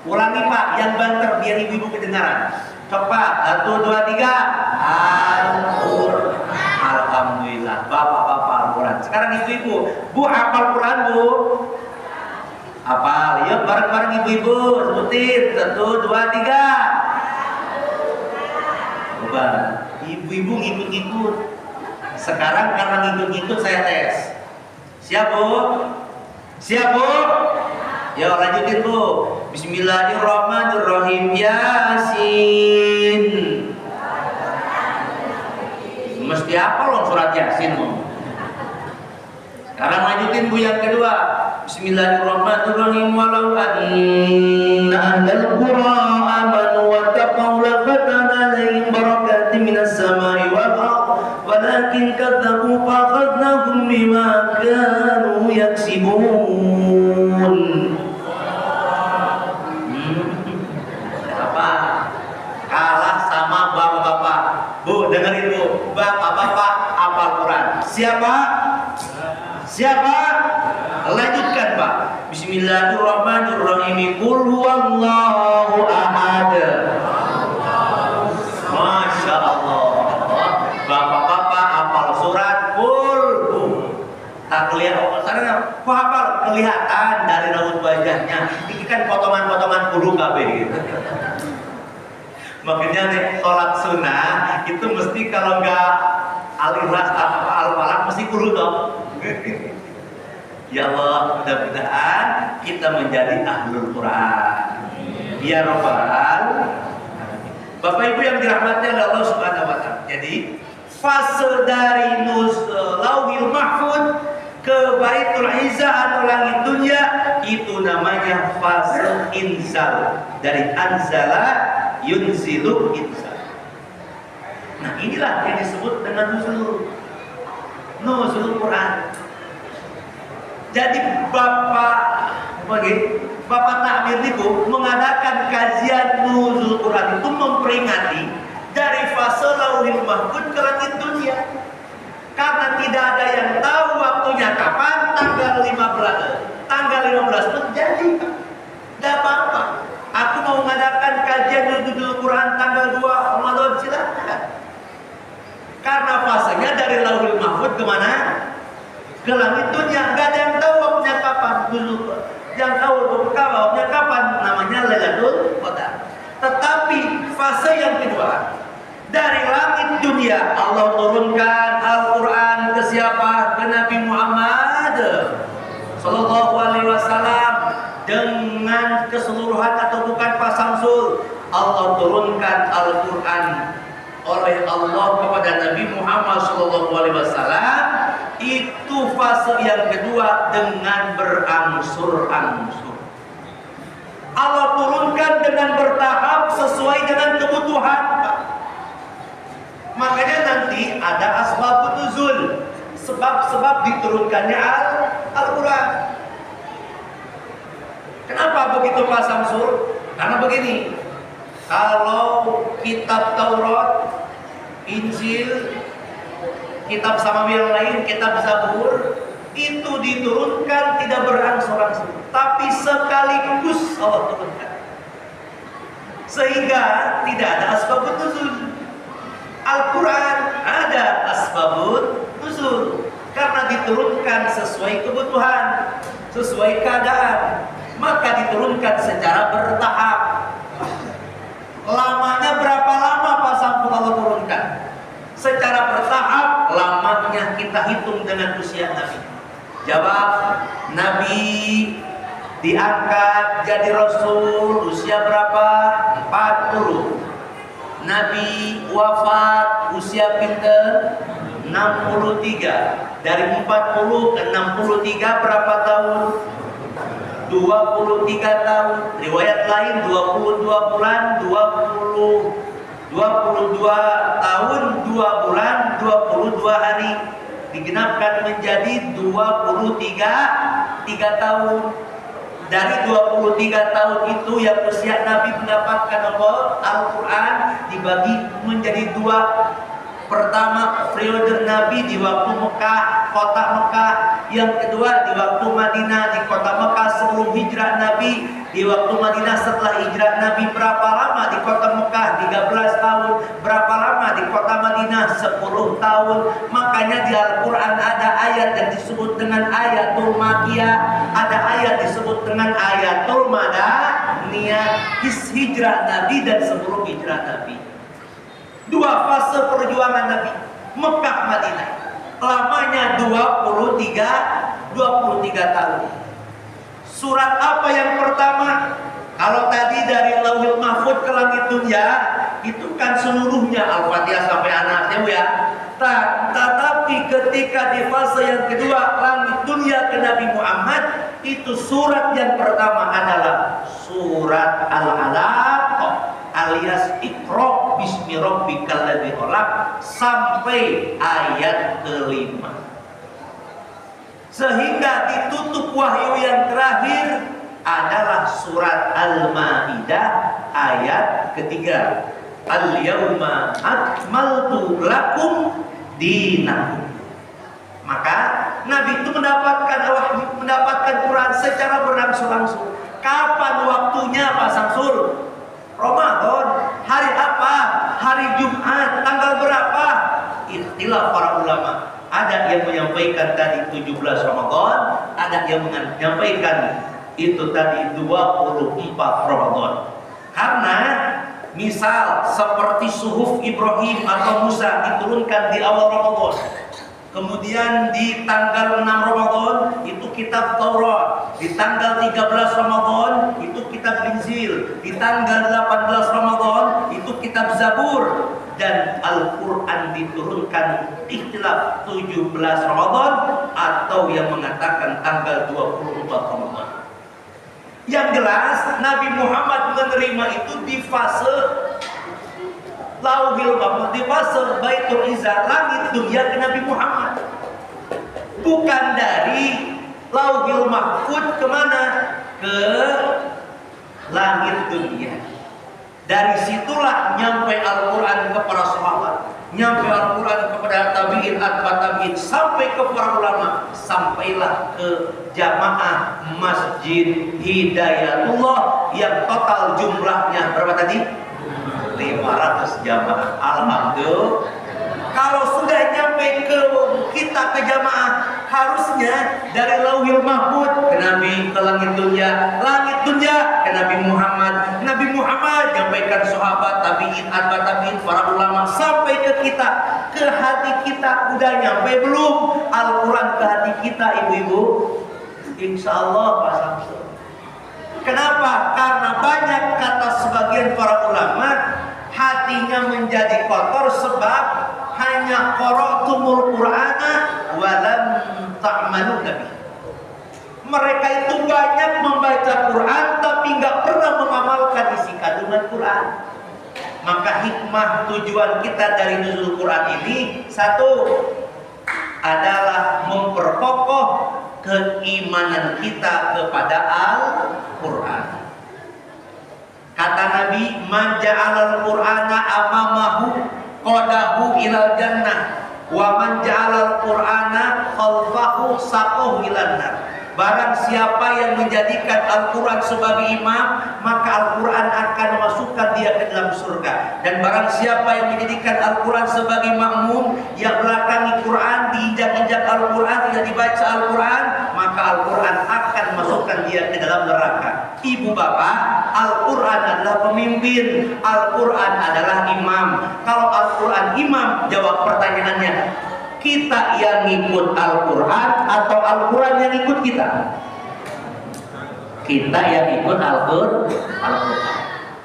Ulangi Pak, yang banter biar ibu-ibu kedengaran. Coba 1, 2, 3 Al-Quran. Alhamdulillah, bapak-bapak Al-Quran. Sekarang ibu-ibu, Bu hafal Quran Bu? Hafal. Yuk bareng-bareng ibu-ibu sebutin 1, 2, 3. Coba ibu-ibu ngikut-ngikut. Sekarang karena ngikut-ngikut saya tes. Siap Bu? Siap Bu? Ya lanjutin Bu. Bismillahirrahmanirrahim. Yasin. Mesti apa loh surat Yasin Bu? Sekarang lanjutin Bu yang kedua. Bismillahirrahmanirrahim. Walau anna ahlal qura amanu wa taqaw la fatana alaihim barakatin minas samai wal ardh walakin walakin kadzabu fa'akhadnahum bima kanu yaksibun. Apa? Kalah sama bapak-bapak. Bu, dengerin Bu, bapak-bapak hafal Quran. Siapa? Siapa? Lanjutkan Pak. Bismillahirrahmanirrahim. Qul huwallahu ahad. Masya Allah. Bapak-bapak hafal surat Qul. Tak kelihatan. Kok hafal? Kelihatan dari raut wajahnya. Ini kan potongan-potongan kudu kabeh gitu. Makanya nih sholat sunnah itu mesti kalau nggak al-ikhlas apa al-falaq mesti kudu dong. Ya Allah, mudah-mudahan kita menjadi ahlul Quran. Ya Rabbal Alamin. Bapak Ibu yang dirahmati oleh Allah Subhanahu wa taala. Jadi, fase dari Lauhil Mahfuz ke Baitul Izzah atau langit dunia itu namanya fase inzal. Dari anzala yunzilu inzal. Nah, inilah yang disebut dengan nuzul Quran. Jadi Bapak takmir itu mengadakan kajian nuzul Quran itu memperingati dari fase Lauhil Mahfuz ke langit dunia. Karena tidak ada yang tahu waktunya kapan, tanggal 15 terjadi. Tidak apa-apa. Aku mau mengadakan kajian nuzul Quran tanggal 2 Ramadan, silakan. Karena fasenya dari Lauhil Mahfuz kemana? Ke langit dunia. Gak ada yang tahu waktunya kapan. Yang tahu waktunya kapan, namanya Lailatul Qadar. Tetapi fase yang kedua, dari langit dunia Allah turunkan Al-Quran ke siapa? Ke Nabi Muhammad Sallallahu Alaihi Wasallam dengan keseluruhan atau bukan Pak Samsul. Allah turunkan Al-Quran oleh Allah kepada Nabi Muhammad Sallallahu Alaihi Wasallam. Itu fase yang kedua dengan berangsur-angsur. Allah turunkan dengan bertahap sesuai dengan kebutuhan. Makanya nanti ada asbabun nuzul, sebab-sebab diturunkannya Al-Quran. Kenapa begitu Pak Samsul? Karena begini, kalau kitab Taurat, Injil, kitab sama yang lain, kitab Zabur, itu diturunkan tidak berangsur-angsur, tapi sekaligus Allah turunkan. Sehingga tidak ada asbabun nuzul. Al-Quran ada asbabun nuzul karena diturunkan sesuai kebutuhan, sesuai keadaan, maka diturunkan secara bertahap. Lamanya berapa lama Pak Samsul Allah turunkan? Secara bertahap, lamanya kita hitung dengan usia Nabi. Jawab, Nabi diangkat jadi Rasul usia berapa? 40. Nabi wafat usia pinter 63. Dari 40 ke 63 berapa tahun? 23 tahun. Riwayat lain 22 bulan, 22 tahun, 2 bulan, 22 hari. Digenapkan menjadi 3 tahun. Dari 23 tahun itu yang usia Nabi mendapatkan Al-Quran dibagi menjadi 2. Pertama, periode Nabi di waktu Mekah, kota Mekah. Yang kedua, di waktu Madinah, di kota Mekah sebelum hijrah Nabi. Di waktu Madinah setelah hijrah Nabi. Berapa lama di kota Mekah? 13 tahun. Berapa lama di kota Madinah? 10 tahun. Makanya di Al-Quran ada ayat yang disebut dengan ayatul makiyah, ada ayat disebut dengan ayatul madaniyah, hijrah Nabi dan sebelum hijrah Nabi. 2 fase perjuangan Nabi, Mekah Madinah. Lamanya 23 tahun. Surat apa yang pertama? Kalau tadi dari Lauhil Mahfuz ke langit dunia, itu kan seluruhnya Al-Fatihah sampai anaknya Bu ya. Tetapi ketika di fase yang kedua langit dunia ke Nabi Muhammad, itu surat yang pertama adalah surat Al-Alaq alias Iqra. Iqra bismi rabbikal ladzi khalaq sampai ayat kelima. Sehingga ditutup wahyu yang terakhir adalah surat Al-Maidah ayat ketiga. Al-yauma akmaltu lakum dinakum. Maka Nabi itu mendapatkan wahyu, mendapatkan Quran secara berangsur-angsur. Kapan waktunya Pak Samsul? Ramadan. Hari apa? Hari Jumat. Tanggal berapa? Ikhtilaf para ulama. Ada yang menyampaikan tadi 17 Ramadan, ada yang menyampaikan itu tadi 24 Ramadan. Karena misal seperti suhuf Ibrahim atau Musa diturunkan di awal Ramadan. Kemudian di tanggal 6 Ramadan itu kitab Taurat, di tanggal 13 Ramadan itu kitab Injil, di tanggal 18 Ramadan itu kitab Zabur, dan Al-Quran diturunkan ikhtilaf 17 Ramadan atau yang mengatakan tanggal 24 Ramadan. Yang jelas Nabi Muhammad menerima itu di fase Lauhil Mahfuz, di fase Baitul Izzah, langit dunia ke Nabi Muhammad. Bukan dari Lauhil Mahfuz kemana? Ke langit dunia. Dari situlah nyampe Al-Quran kepada sahabat, nyampe Al-Quran kepada tabi'in, atba tabi'in, sampai ke para ulama, sampailah ke jamaah Masjid Hidayatullah yang total jumlahnya berapa tadi? 500 jamaah. Alhamdulillah. Kalau sudah nyampe ke kita ke jamaah, harusnya dari Lauhil Mahfuz ke Nabi, ke langit dunia ke Nabi Muhammad, Nabi Muhammad nyampaikan sahabat, tabi'in, atba tabi'in, para ulama, sampai ke kita, ke hati kita. Udah nyampe belum Al-Quran ke hati kita, ibu-ibu? Insya Allah Pak Samsul. Kenapa? Karena banyak kata sebagian para ulama, hatinya menjadi kotor sebab hanya qara'tumul Qur'ana wa lam ta'malu nabi. Mereka itu banyak membaca Quran tapi nggak pernah mengamalkan isi kandungan Quran. Maka hikmah tujuan kita dari nuzul Quran ini, satu adalah memperkokoh keimanan kita kepada Al-Quran. Kata Nabi, man ja'alal Qur'ana amamahu qadahu ilal jannah wa man ja'alal Qur'ana khalfahu saqahu ilan nar. Barang siapa yang menjadikan Al-Quran sebagai imam, maka Al-Quran akan memasukkan dia ke dalam surga. Dan barang siapa yang menjadikan Al-Quran sebagai makmum, yang belakangi Quran, diinjak-injak Al-Quran, tidak dibaca Al-Quran, maka Al-Quran akan masukkan dia ke dalam neraka. Ibu bapak, Al-Quran adalah pemimpin, Al-Quran adalah imam. Kalau Al-Quran imam, jawab pertanyaannya, kita yang ngikut Al-Quran atau Al-Quran yang ikut kita? Kita yang ikut Al-Quran.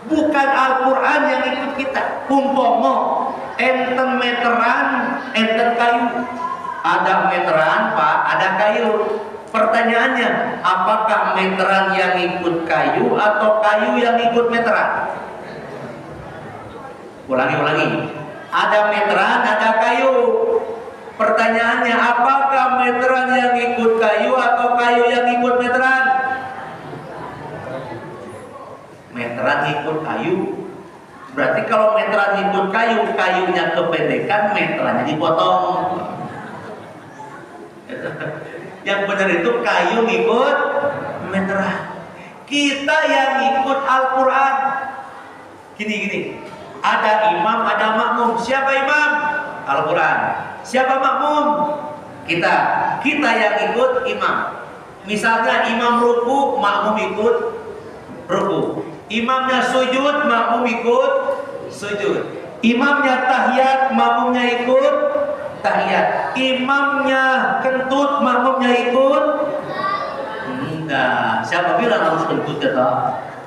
Bukan Al-Quran yang ikut kita. Umpomo enten meteran, enten kayu. Ada meteran Pak, ada kayu. Pertanyaannya, apakah meteran yang ikut kayu atau kayu yang ikut meteran? Ulangi. Ada meteran, ada kayu. Pertanyaannya, apakah meteran yang ikut kayu atau kayu yang ikut meteran? Meteran ikut kayu. Berarti kalau meteran ikut kayu, kayunya kependekan, meterannya dipotong. Yang benar itu kayu ngikut meteran. Kita yang ikut Al-Quran. Gini. Ada imam, ada makmum. Siapa imam? Al-Quran. Siapa makmum? Kita yang ikut imam. Misalnya imam ruku, makmum ikut ruku. Imamnya sujud, makmum ikut sujud. Imamnya tahiyat, makmumnya ikut tahiyat. Imamnya kentut, makmumnya ikut. Enggak. Siapa bilang harus kentut kata?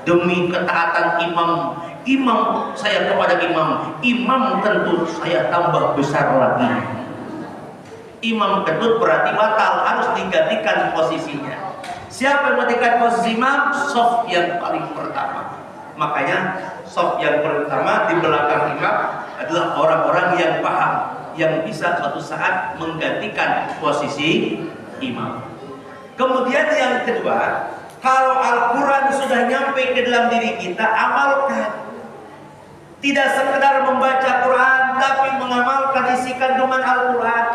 Demi ketaatan imam saya kepada imam kentut saya tambah besar lagi. Imam kentut berarti batal, harus digantikan posisinya. Siapa yang menggantikan posisi imam? Sof yang paling pertama. Makanya saf yang pertama di belakang imam adalah orang-orang yang paham, yang bisa suatu saat menggantikan posisi imam. Kemudian yang kedua, kalau Al-Quran sudah nyampe ke dalam diri kita, amalkan. Tidak sekedar membaca Quran, tapi mengamalkan isi kandungan Al-Quran.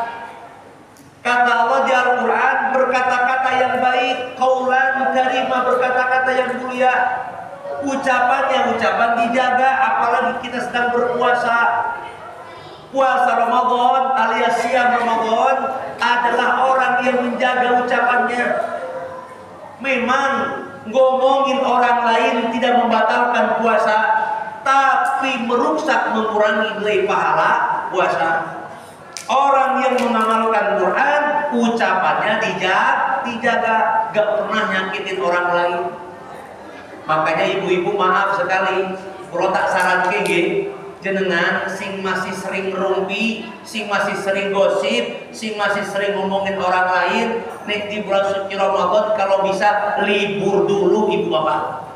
Kata Allah di Al-Quran, berkata-kata yang baik, qaulan karimah, berkata-kata yang mulia. Ucapan dijaga, apalagi kita sedang berpuasa. Puasa Ramadan alias siang Ramadan adalah orang yang menjaga ucapannya. Memang ngomongin orang lain tidak membatalkan puasa, tapi merusak, mengurangi nilai pahala puasa. Orang yang mengamalkan Quran, ucapannya dijaga, gak pernah nyakitin orang lain. Makanya ibu-ibu maaf sekali, kalau tak saran kege, jenengan sing masih sering rumpi, sing masih sering gosip, sing masih sering ngomongin orang lain, nih di bulan suci Ramadan kalau bisa libur dulu ibu bapak.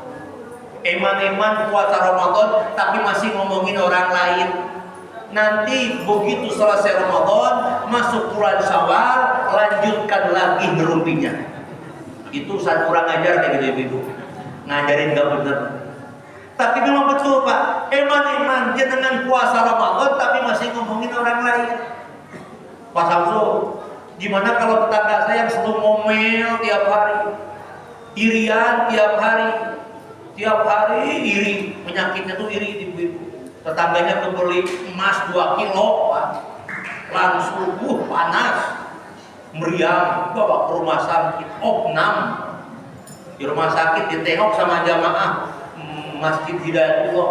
Eman-eman puasa Ramadan tapi masih ngomongin orang lain. Nanti begitu selesai Ramadan, masuk bulan Syawal, lanjutkan lagi ngerumpinya. Itu saat kurang ajar kayak gitu ibu-ibu. Ngajarin gak bener. Tapi memang betul Pak, eman-eman jenengan puasa Ramadan tapi masih ngomongin orang lain. Pak Samsul, gimana kalau tetangga saya yang selalu ngomel tiap hari, irian tiap hari iri, penyakitnya tuh iri ibu-ibu. Tetangganya kebeli emas 2 kilo Pak, langsung panas, meriang, bawa ke rumah sakit, opnam. Di rumah sakit ditengok sama jamaah Masjid Hidayatullah,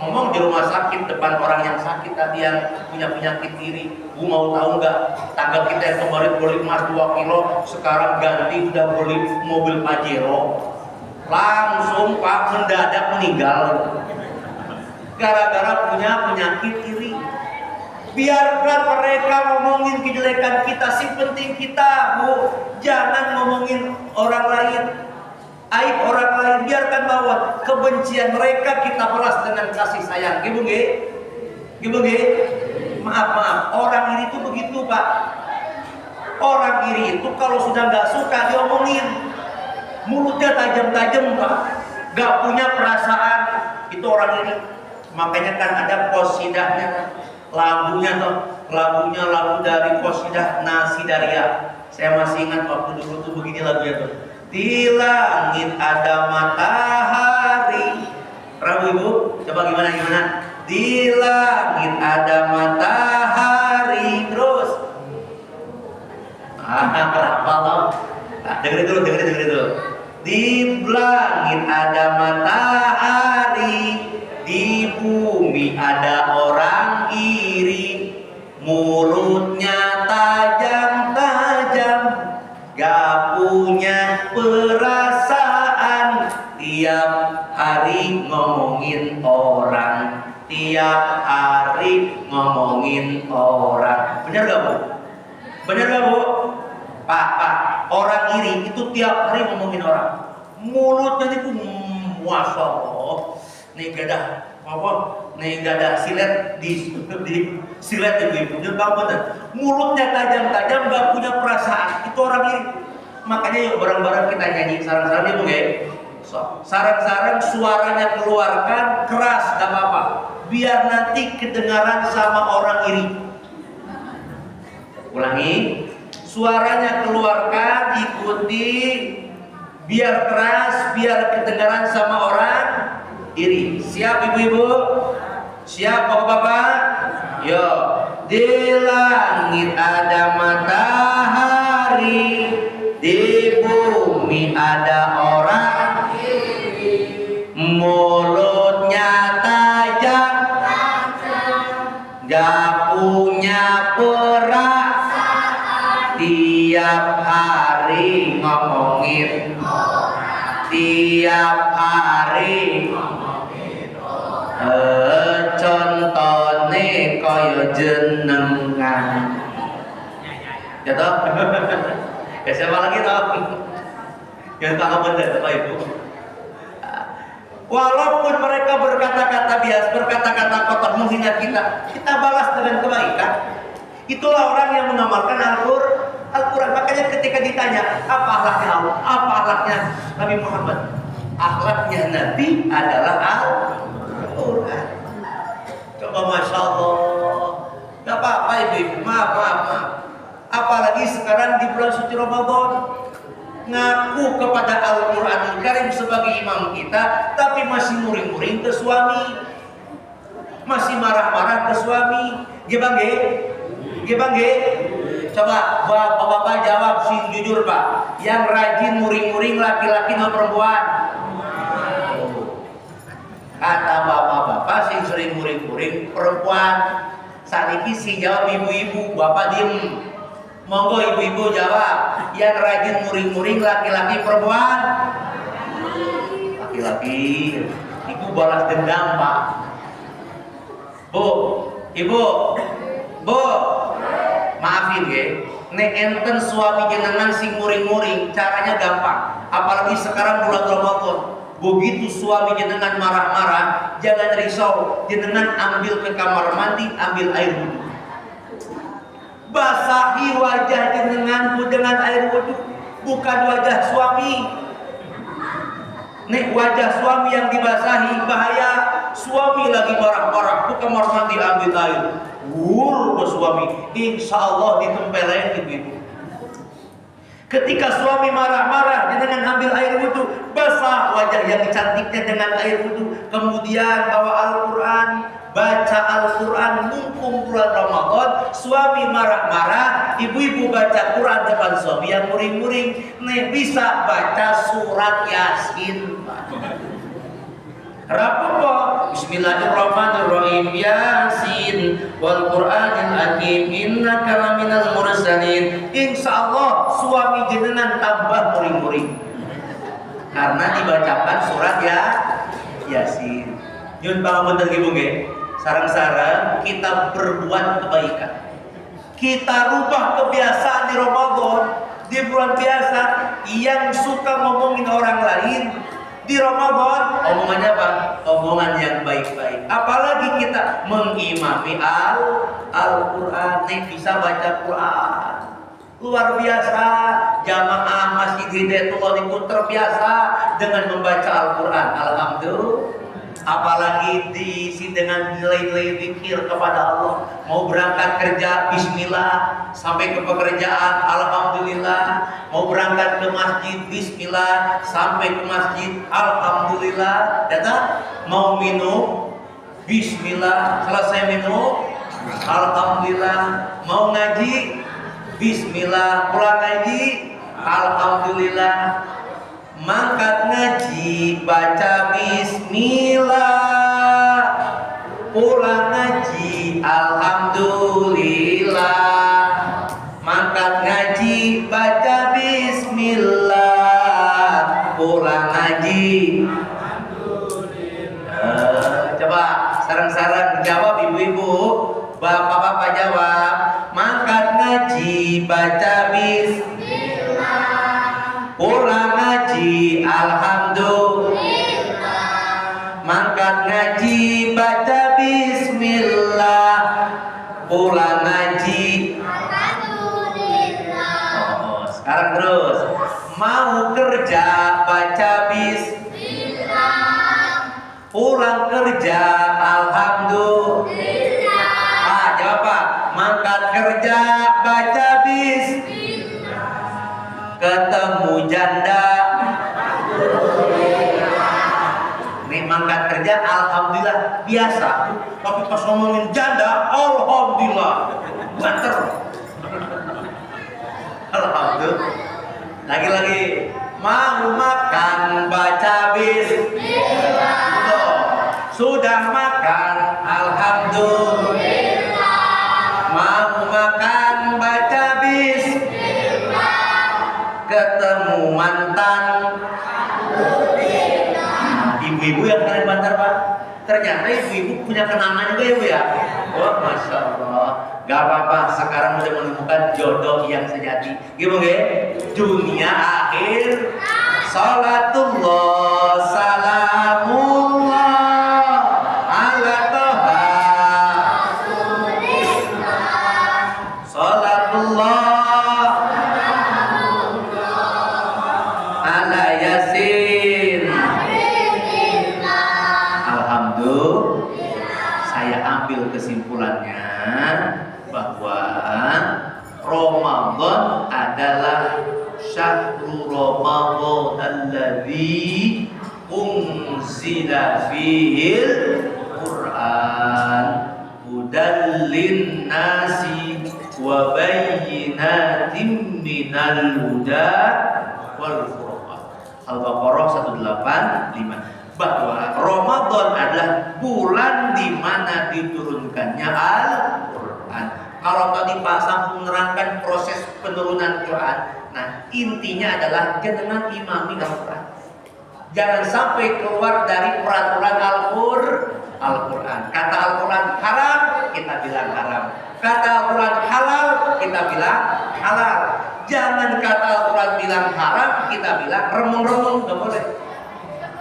ngomong di rumah sakit depan orang yang sakit tadi yang punya penyakit iri. Bu mau tahu nggak, tangga kita yang kemarin beli emas 2 kilo sekarang ganti udah beli mobil Pajero. Langsung Pak mendadak meninggal gara-gara punya penyakit iri. Biarkan mereka ngomongin kejelekan kita, sing penting kita Bu, jangan ngomongin orang lain, aib orang lain. Biarkan bahwa kebencian mereka kita balas dengan kasih sayang. Gitu nggih? Maaf, orang iri itu begitu Pak. Orang iri itu kalau sudah nggak suka diomongin, mulutnya tajam-tajam Pak, nggak punya perasaan, itu orang iri. Makanya kan ada qosidahnya, lagunya lagu dari qosidah Nasidaria. Saya masih ingat waktu dulu tuh begini lagunya tuh. Di langit ada matahari. Rabu ibu, coba gimana? Di langit ada matahari. Terus apa loh? Dengerin dulu. Di langit ada matahari, di bumi ada orang iri, mulutnya tajam-tajam, gak punya perasaan, tiap hari ngomongin orang, Bener gak bu? Pak, orang iri itu tiap hari ngomongin orang, mulutnya itu Masya Allah, nih gak ada silet di silet ibu-ibu, mulutnya tajam-tajam, gak punya perasaan, itu orang iri. Makanya yuk bareng-bareng kita nyanyi sarang-sarang ibu ya. Sarang-sarang suaranya keluarkan keras, gak apa-apa, biar nanti kedengaran sama orang iri. Ulangi, suaranya keluarkan, ikuti, biar keras, biar kedengaran sama orang iri. Siap ibu-ibu? Siap bapak-bapak? Yo, di langit ada matahari, di bumi ada orang iri, mulutnya tajam, gak punya perasaan, tiap hari ngomongin orang, contone kaya jenengan. Ya toh? Ya siapa lagi toh? Yang tahu bener Bapak Ibu. Walaupun mereka berkata-kata biasa, berkata-kata kotor menghina kita, kita balas dengan kebaikan. Itulah orang yang mengamalkan Al-Quran. Makanya ketika ditanya, apa akhlaknya Allah? Apa akhlaknya Nabi Muhammad? Akhlaknya Nabi adalah Al-Quran. Coba Masya Allah. Gak apa-apa ibu-ibu, maaf. Apalagi sekarang di bulan suci Ramadan, ngaku kepada Al-Quran Karim sebagai imam kita, tapi masih muring-muring ke suami, masih marah-marah ke suami. Gimana? Coba bapak-bapak jawab sih jujur Pak, yang rajin muring-muring laki-laki atau perempuan? Kata bapak-bapak sih sering muring-muring perempuan. Saat ini sih jawab ibu-ibu, bapak diem. Monggo ibu-ibu jawab, yang rajin muring-muring laki-laki perempuan? Laki-laki. Ibu balas dendam Pak. Ibu, maafin ya, nek enten suami jenengan sing muring-muring, caranya gampang. Apalagi sekarang bulan Ramadan. Begitu suami jenengan marah-marah, jangan risau, jenengan ambil ke kamar mandi, ambil air wudhu. Basahi wajah jenengan dengan air wudhu, bukan wajah suami. Nek wajah suami yang dibasahi bahaya. Suami lagi marah-marah, ke kamar mandi ambil air. Ke suami, insya Allah ditempelin gitu. Ketika suami marah-marah, dengan ambil air wudhu, basah wajah yang cantiknya dengan air wudhu, kemudian bawa Al-Quran, baca Al-Quran. Mumpung bulan Ramadan, suami marah-marah, ibu-ibu baca Quran depan suami yang muring-muring. Nih bisa baca surat Yasin. Rabbullah, Bismillahirrahmanirrahim, Yasin wal Qur'anil Hakim, innaka laminal mursalin. Insyaallah suami jenengan tambah muring-muring karena dibacakan surat Yasin. Nyun pangapunten ibu nggih, sareng-sareng kita berbuat kebaikan. Kita rubah kebiasaan di Ramadan, di bulan biasa yang suka ngomongin orang lain. Di Ramadan omongannya apa? Omongan yang baik-baik. Apalagi kita mengimami Al-Quran, bisa baca Quran. Luar biasa, jamaah Masjid Hidayatullah itu terbiasa dengan membaca Al-Quran. Alhamdulillah. Apalagi diisi dengan nilai-nilai zikir kepada Allah. Mau berangkat kerja, bismillah. Sampai ke pekerjaan, alhamdulillah. Mau berangkat ke masjid, bismillah. Sampai ke masjid, alhamdulillah. Datang, mau minum, bismillah. Selesai minum, alhamdulillah. Mau ngaji, bismillah. Pulang ngaji, alhamdulillah. Mangkat ngaji, baca bismillah. Pulang ngaji, alhamdulillah. Mangkat ngaji, baca bismillah. Pulang ngaji, alhamdulillah. Coba sarang-sarang jawab ibu-ibu, bapak-bapak jawab. Mangkat ngaji, baca bismillah. Pulang ngaji, alhamdulillah. Mangkat ngaji, baca bismillah. Pulang ngaji, alhamdulillah. Sekarang terus, mau kerja, baca bismillah. Pulang kerja, alhamdulillah. Jawab Pak. Mangkat kerja, baca bismillah. Ketemu janda, nih mangkat kerja, alhamdulillah biasa. Tapi pas ngomongin janda, alhamdulillah banter. Alhamdulillah. Lagi-lagi mau makan, baca bismillah. Sudah makan, alhamdulillah. Mau makan, baca bismillah. Ketemu mantan, ibu-ibu yang kalian bantar Pak, ternyata ibu-ibu punya kenangan juga ya Bu ya. Oh Masya Allah. Gak apa-apa, sekarang udah menemukan jodoh yang sejati. Gimana? Dunia akhir, salatullah, salamun Yasin. Alhamdulillah, saya ambil kesimpulannya bahwa Ramadan adalah syahrul Ramadan alladzi unzila fihil Quran hudan linnasi wa bayyinatin minal huda wal furqan. Al-Baqarah 185. Bahwa Ramadan adalah bulan di mana diturunkannya Al-Quran. Kalau tadi Pak Sam menerangkan proses penurunan Quran, nah intinya adalah jangan imami Al-Quran. Jangan sampai keluar dari peraturan Al-Quran. Kata Al-Quran haram, kita bilang haram. Kata Al-Quran halal, kita bilang halal. Jangan kata Al-Quran bilang haram, kita bilang remeng-remeng, nggak boleh.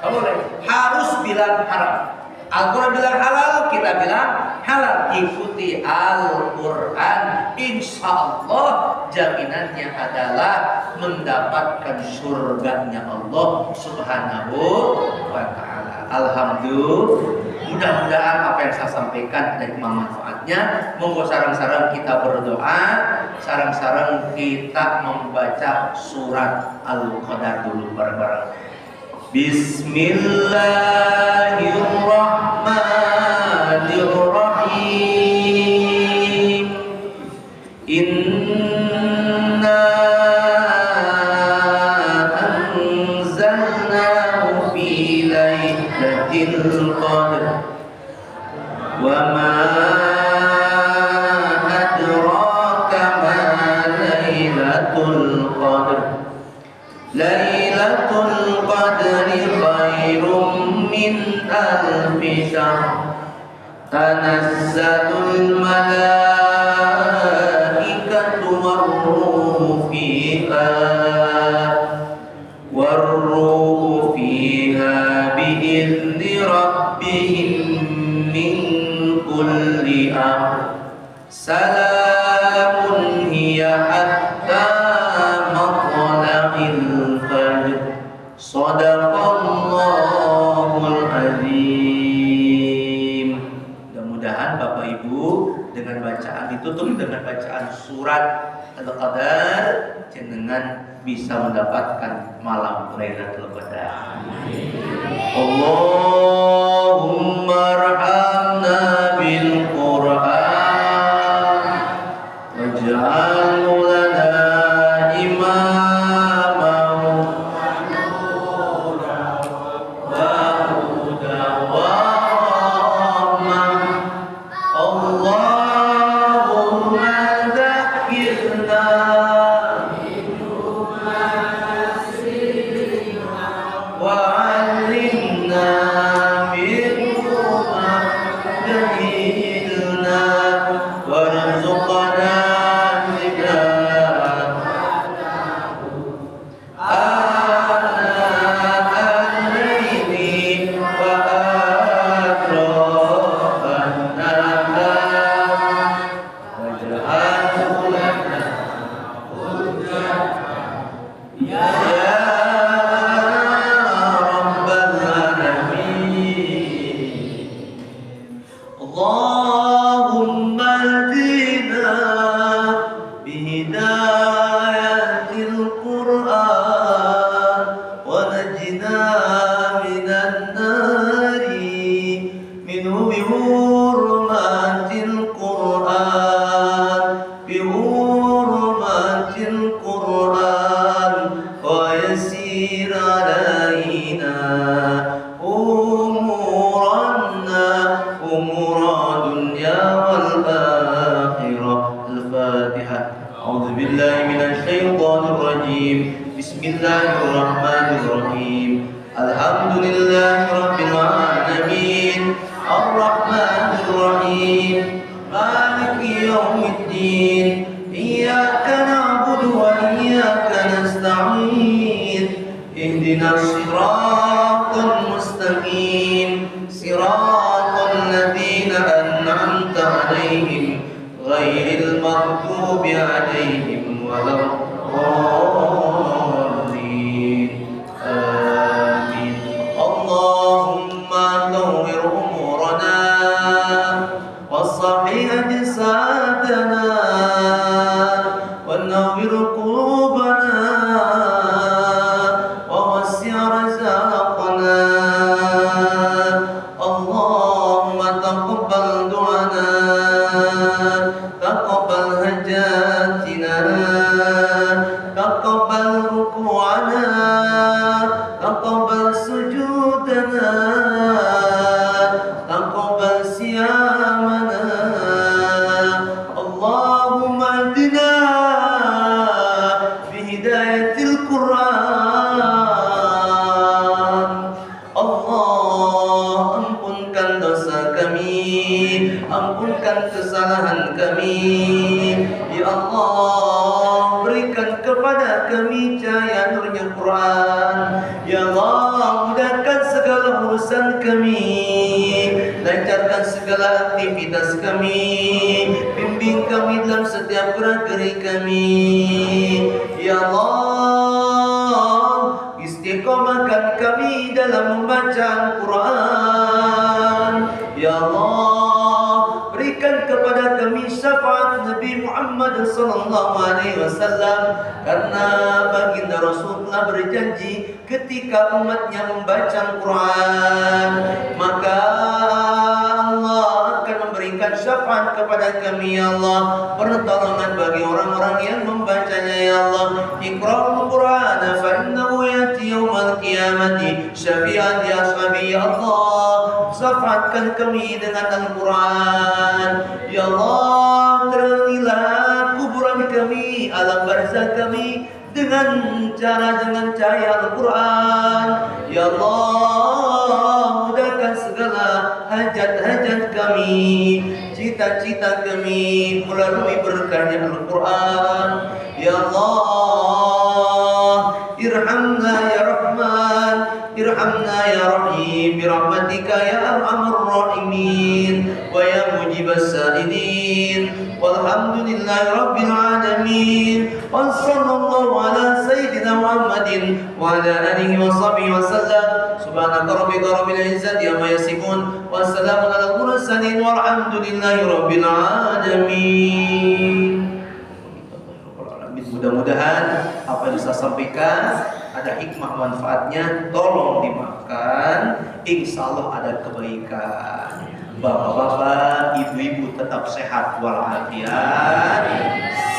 Nggak boleh. Harus bilang haram. Al-Quran bilang halal, kita bilang halal. Ikuti Al-Quran. Insya Allah jaminannya adalah mendapatkan surganya Allah Subhanahu wa ta'ala. Alhamdulillah. Mudah-mudahan apa yang saya sampaikan ada manfaatnya. Monggo sarang-sarang kita berdoa, sarang-sarang kita membaca surat Al-Qadar dulu bareng-bareng. Bismillahirrahmanirrahim. Inna anzalnahu fi lailatul qadr wa ma adraka ma lailatul qadr. Lailatul qadri khairum min alfi syahr. Tanazzalul malaikatu war-ruhu fiha war-ruhu fiha bi'izni rabbihim min kulli amr. Salamun hiya hatta matla'il fajr. Shadaqallahul azim. Mudah-mudahan Bapak Ibu dengan bacaan ditutup dengan bacaan surat Al-Qadar jenengan bisa mendapatkan malam Lailatul Qadar. Allahumma arhamna bil Qur'an waj'alhu lana imaman wa hudan wa rahmah. Allahumma dzakkirna wa 'allimna minhu ma jahilna warzuqna Allahumma hdina bihidayatil Qur'an wa najina minan nari minhu bihurmatil Qur'an bihurmatil Qur'an wa yasir alaina umura dunya wal akhirah. Al-Fatihah. A'udzu billahi minasy syaithanir rajim. Bismillahirrahmanirrahim. Alhamdulillahirabbil alamin. Arrahmanir rahim. Maliki yaumiddin. Iyyaka na'budu wa iyyaka nasta'in. Ihdinas siratal mustaqim. Siratal ladzina an'amta 'alaihim ghairil maghdubi 'alaihim waladdallin. وسع رزقنا اللهم تقبل دعانا تقبل هجاتنا تقبل ركوعنا تقبل سجودنا تقبل صيامنا اللهم اهدنا بهداية القرآن Allah ampunkan dosa kami, ampunkan kesalahan kami. Ya Allah, berikan kepada kami cahaya nurnya Quran. Ya Allah, mudahkan segala urusan kami, lancarkan segala aktivitas kami, bimbing kami dalam setiap gerak-gerik kami. Ya Allah, istiqomahkan kami dalam membaca Al-Quran. Ya Allah, berikan kepada kami syafaat Nabi Muhammad SAW, karena baginda Rasul telah berjanji ketika umatnya membaca Al-Quran, maka Allah akan memberikan syafaat kepada kami. Ya Allah, pertolongan bagi orang-orang yang membacanya. Ya Allah, Iqra'ul Quran fa innahu ya'ti yaumal qiyamati syafi'an li ashabi. Ya Allah, syafaatkan kami dengan Al-Quran. Ya Allah, terangilah kuburan kami, alam barzakh kami dengan cahaya Al-Quran. Ya Allah, mudahkan segala hajat-hajat kami, cita-cita kami melalui berkahnya Al-Quran. Ya Allah, irhamna ya Rahman, irhamna ya Rahim, birahmatika ya arhamar rahimin, wa ya mujibas sa'ilin, walhamdulillahi rabbil alamin, wa sallallahu ala sayyidina Muhammadin wa ala alihi wa sahbihi wa sallam. Subhanaka rabbika rabbil izzati amma yasifun, wa salamun alal mursalin, walhamdulillahi rabbil alamin. Mudah-mudahan apa yang saya sampaikan ada hikmah manfaatnya, tolong dimakan, insya Allah ada kebaikan. Bapak-bapak, ibu-ibu tetap sehat walafiat,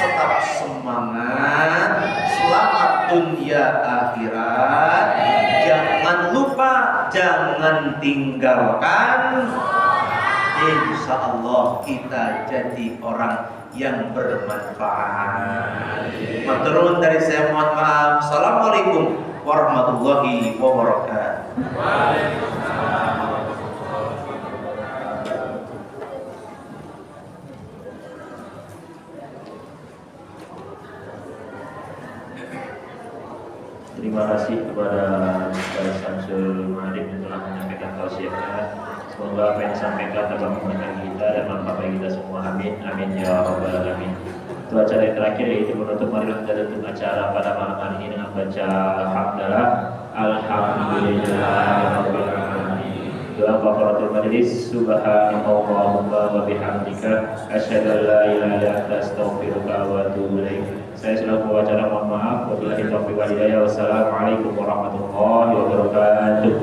tetap semangat, selamat dunia akhirat. Jangan lupa, jangan tinggalkan. Insya Allah kita jadi orang yang bermanfaat. Maturun dari saya, mohon maaf. Assalamualaikum warahmatullahi wabarakatuh. Terima kasih kepada Bapak Samsul Ma'arif yang telah menyampaikan tausiahnya. Semoga apa yang disampaikan dapat memberkati kita dan manfaat bagi kita semua. Amin, amin ya rabbal alamin. Itu acara yang terakhir, yaitu menutup marilah kita tutup acara pada malam hari ini dengan baca alhamdulillah, alhamdulillahirabbil alamin. Doa kafaratul majlis. Subhanallahumma wa bihamdika asyhadu an la ilaha illa anta astaghfiruka wa atubu ilaik. Saya sudah membaca, mohon maaf. Wabillahi taufiq wal hidayah. Wassalamualaikum warahmatullahi wabarakatuh.